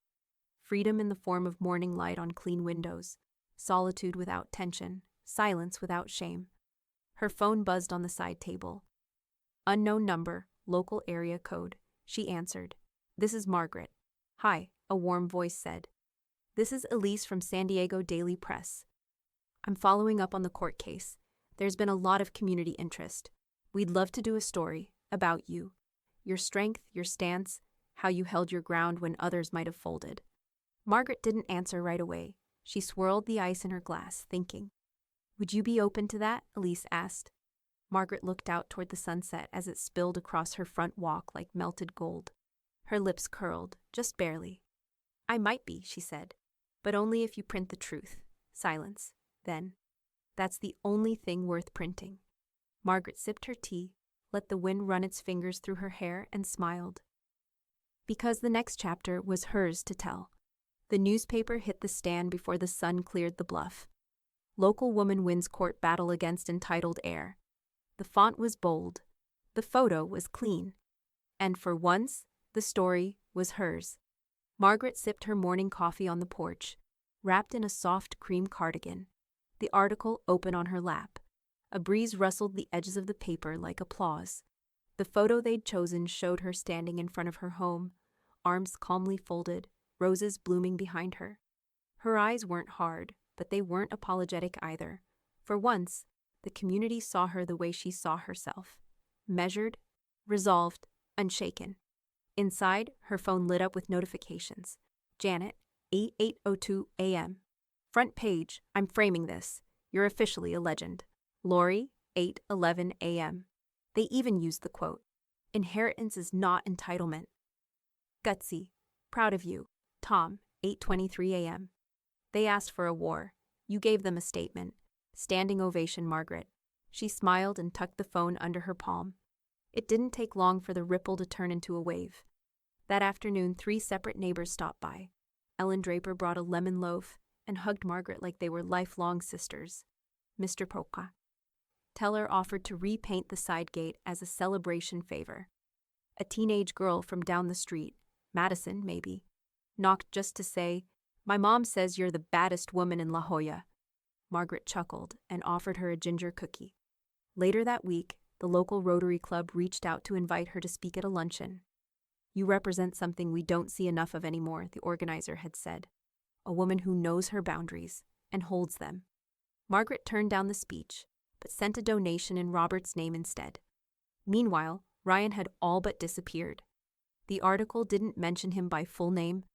Freedom in the form of morning light on clean windows, solitude without tension, silence without shame. Her phone buzzed on the side table. Unknown number, local area code. She answered. "This is Margaret." "Hi," a warm voice said. "This is Elise from San Diego Daily Press. I'm following up on the court case. There's been a lot of community interest. We'd love to do a story about you. Your strength, your stance, how you held your ground when others might have folded." Margaret didn't answer right away. She swirled the ice in her glass, thinking. "Would you be open to that?" Elise asked. Margaret looked out toward the sunset as it spilled across her front walk like melted gold. Her lips curled, just barely. "I might be," she said, "but only if you print the truth." Silence. Then, "That's the only thing worth printing." Margaret sipped her tea, let the wind run its fingers through her hair, and smiled. Because the next chapter was hers to tell. The newspaper hit the stand before the sun cleared the bluff. Local woman wins court battle against entitled heir. The font was bold. The photo was clean. And for once, the story was hers. Margaret sipped her morning coffee on the porch, wrapped in a soft cream cardigan. The article open on her lap. A breeze rustled the edges of the paper like applause. The photo they'd chosen showed her standing in front of her home, arms calmly folded, roses blooming behind her. Her eyes weren't hard, but they weren't apologetic either. For once, the community saw her the way she saw herself. Measured, resolved, unshaken. Inside, her phone lit up with notifications. Janet, 8802 a.m. Front page, "I'm framing this. You're officially a legend." Lori, 8:11 a.m. They even used the quote, "Inheritance is not entitlement." Gutsy, "Proud of you." Tom, 8:23 a.m. They asked for a war. You gave them a statement. Standing ovation, Margaret. She smiled and tucked the phone under her palm. It didn't take long for the ripple to turn into a wave. That afternoon, 3 separate neighbors stopped by. Ellen Draper brought a lemon loaf and hugged Margaret like they were lifelong sisters. Mr. Polka. Teller offered to repaint the side gate as a celebration favor. A teenage girl from down the street, Madison maybe, knocked just to say, "My mom says you're the baddest woman in La Jolla." Margaret chuckled and offered her a ginger cookie. Later that week, the local Rotary Club reached out to invite her to speak at a luncheon. "You represent something we don't see enough of anymore," the organizer had said. "A woman who knows her boundaries and holds them." Margaret turned down the speech, but sent a donation in Robert's name instead. Meanwhile, Ryan had all but disappeared. The article didn't mention him by full name,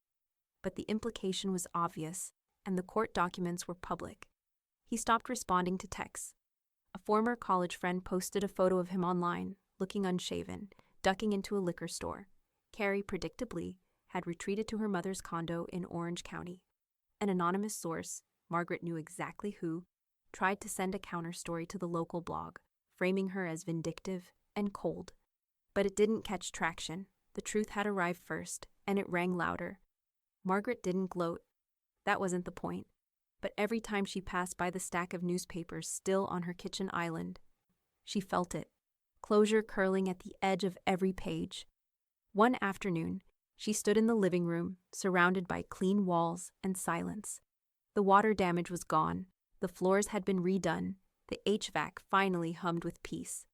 but the implication was obvious, and the court documents were public. He stopped responding to texts. A former college friend posted a photo of him online, looking unshaven, ducking into a liquor store. Carrie, predictably, had retreated to her mother's condo in Orange County. An anonymous source, Margaret knew exactly who, tried to send a counter-story to the local blog, framing her as vindictive and cold. But it didn't catch traction. The truth had arrived first, and it rang louder. Margaret didn't gloat. That wasn't the point. But every time she passed by the stack of newspapers still on her kitchen island, she felt it, closure curling at the edge of every page. One afternoon, she stood in the living room, surrounded by clean walls and silence. The water damage was gone, the floors had been redone, the HVAC finally hummed with peace.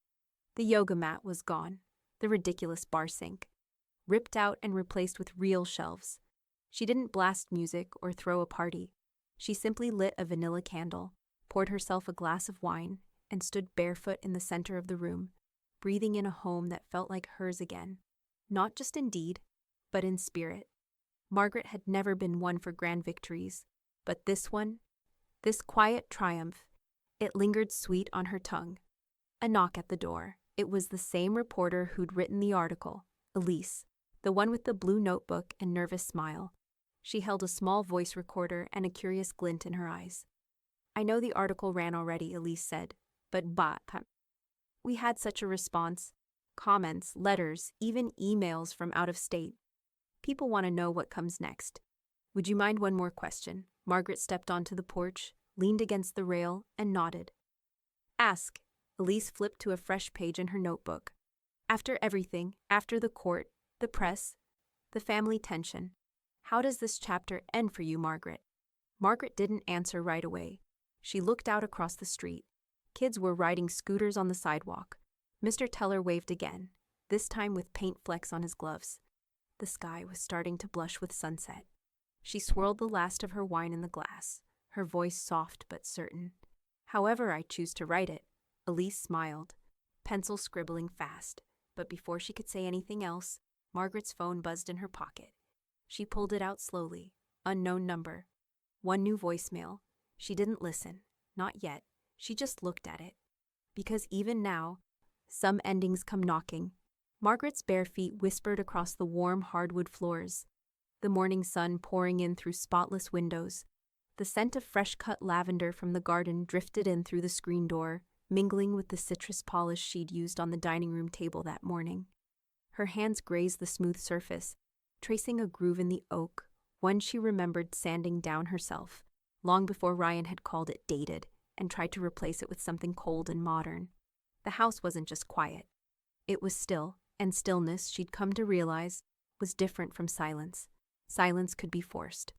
The yoga mat was gone, the ridiculous bar sink, ripped out and replaced with real shelves. She didn't blast music or throw a party. She simply lit a vanilla candle, poured herself a glass of wine, and stood barefoot in the center of the room, breathing in a home that felt like hers again. Not just in deed, but in spirit. Margaret had never been one for grand victories, but this one, this quiet triumph, it lingered sweet on her tongue. A knock at the door. It was the same reporter who'd written the article, Elise, the one with the blue notebook and nervous smile. She held a small voice recorder and a curious glint in her eyes. "I know the article ran already," Elise said, "but we had such a response. Comments, letters, even emails from out of state. People want to know what comes next. Would you mind one more question?" Margaret stepped onto the porch, leaned against the rail, and nodded. Ask. Elise flipped to a fresh page in her notebook. After everything, after the court, the press, the family tension, how does this chapter end for you, Margaret? Margaret didn't answer right away. She looked out across the street. Kids were riding scooters on the sidewalk. Mr. Teller waved again, this time with paint flecks on his gloves. The sky was starting to blush with sunset. She swirled the last of her wine in the glass, her voice soft but certain. However I choose to write it. Elise smiled, pencil scribbling fast. But before she could say anything else, Margaret's phone buzzed in her pocket. She pulled it out slowly. Unknown number. One new voicemail. She didn't listen. Not yet. She just looked at it. Because even now, some endings come knocking. Margaret's bare feet whispered across the warm hardwood floors. The morning sun pouring in through spotless windows. The scent of fresh-cut lavender from the garden drifted in through the screen door, mingling with the citrus polish she'd used on the dining room table that morning. Her hands grazed the smooth surface, tracing a groove in the oak, one she remembered sanding down herself, long before Ryan had called it dated and tried to replace it with something cold and modern. The house wasn't just quiet. It was still, and stillness, she'd come to realize, was different from silence. Silence could be forced.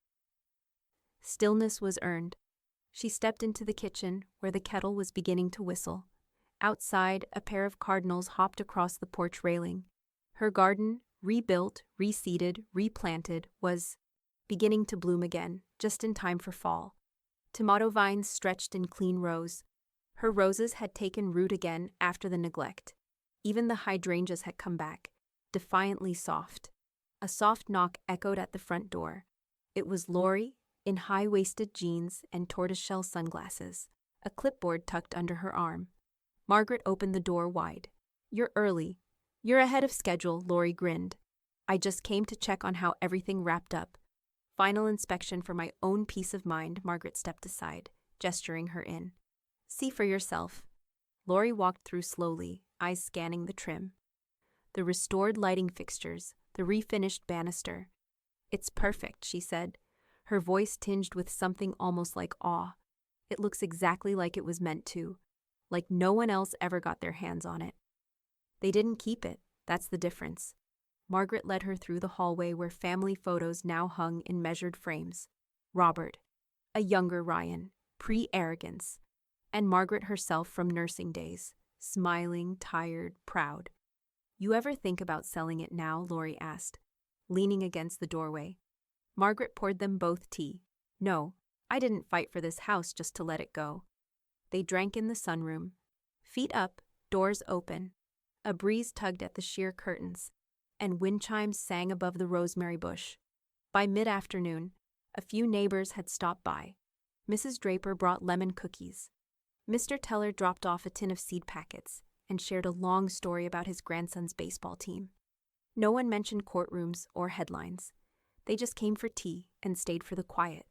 Stillness was earned. She stepped into the kitchen, where the kettle was beginning to whistle. Outside, a pair of cardinals hopped across the porch railing. Her garden, rebuilt, reseeded, replanted, was beginning to bloom again, just in time for fall. Tomato vines stretched in clean rows. Her roses had taken root again after the neglect. Even the hydrangeas had come back, defiantly soft. A soft knock echoed at the front door. It was Lori, in high-waisted jeans and tortoiseshell sunglasses, a clipboard tucked under her arm. Margaret opened the door wide. "You're early. You're ahead of schedule," Lori grinned. "I just came to check on how everything wrapped up." Final inspection for my own peace of mind, Margaret stepped aside, gesturing her in. "See for yourself." Lori walked through slowly, eyes scanning the trim. The restored lighting fixtures, the refinished banister. "It's perfect," she said, her voice tinged with something almost like awe. "It looks exactly like it was meant to, like no one else ever got their hands on it." They didn't keep it, that's the difference. Margaret led her through the hallway where family photos now hung in measured frames. Robert, a younger Ryan, pre-arrogance, and Margaret herself from nursing days, smiling, tired, proud. "You ever think about selling it now?" Lori asked, leaning against the doorway. Margaret poured them both tea. "No, I didn't fight for this house just to let it go." They drank in the sunroom. Feet up, doors open. A breeze tugged at the sheer curtains, and wind chimes sang above the rosemary bush. By mid-afternoon, a few neighbors had stopped by. Mrs. Draper brought lemon cookies. Mr. Teller dropped off a tin of seed packets and shared a long story about his grandson's baseball team. No one mentioned courtrooms or headlines. They just came for tea and stayed for the quiet.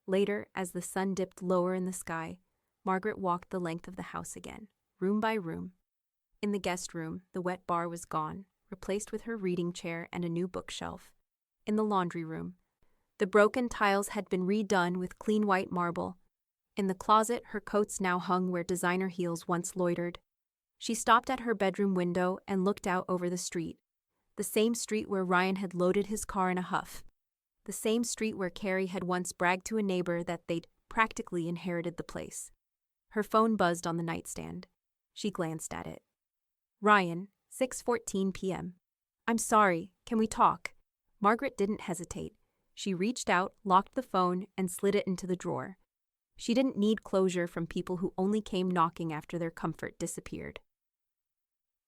Later, as the sun dipped lower in the sky, Margaret walked the length of the house again, room by room. In the guest room, the wet bar was gone, replaced with her reading chair and a new bookshelf. In the laundry room, the broken tiles had been redone with clean white marble. In the closet, her coats now hung where designer heels once loitered. She stopped at her bedroom window and looked out over the street. The same street where Ryan had loaded his car in a huff. The same street where Carrie had once bragged to a neighbor that they'd practically inherited the place. Her phone buzzed on the nightstand. She glanced at it. "Ryan, 6:14 p.m. "I'm sorry, can we talk?" Margaret didn't hesitate. She reached out, locked the phone, and slid it into the drawer. She didn't need closure from people who only came knocking after their comfort disappeared.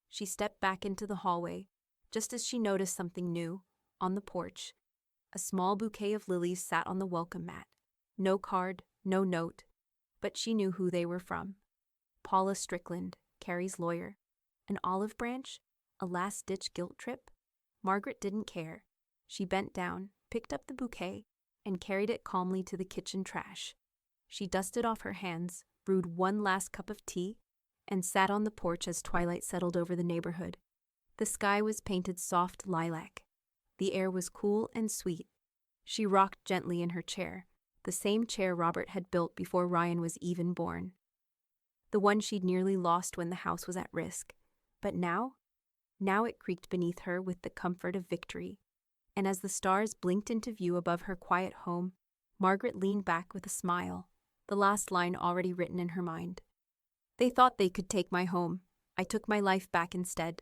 She stepped back into the hallway, just as she noticed something new. On the porch, a small bouquet of lilies sat on the welcome mat. No card, no note, but she knew who they were from. Paula Strickland, Carrie's lawyer. An olive branch? A last-ditch guilt trip? Margaret didn't care. She bent down, picked up the bouquet, and carried it calmly to the kitchen trash. She dusted off her hands, brewed one last cup of tea, and sat on the porch as twilight settled over the neighborhood. The sky was painted soft lilac. The air was cool and sweet. She rocked gently in her chair, the same chair Robert had built before Ryan was even born. The one she'd nearly lost when the house was at risk. But now it creaked beneath her with the comfort of victory. And as the stars blinked into view above her quiet home, Margaret leaned back with a smile, the last line already written in her mind. They thought they could take my home. I took my life back instead.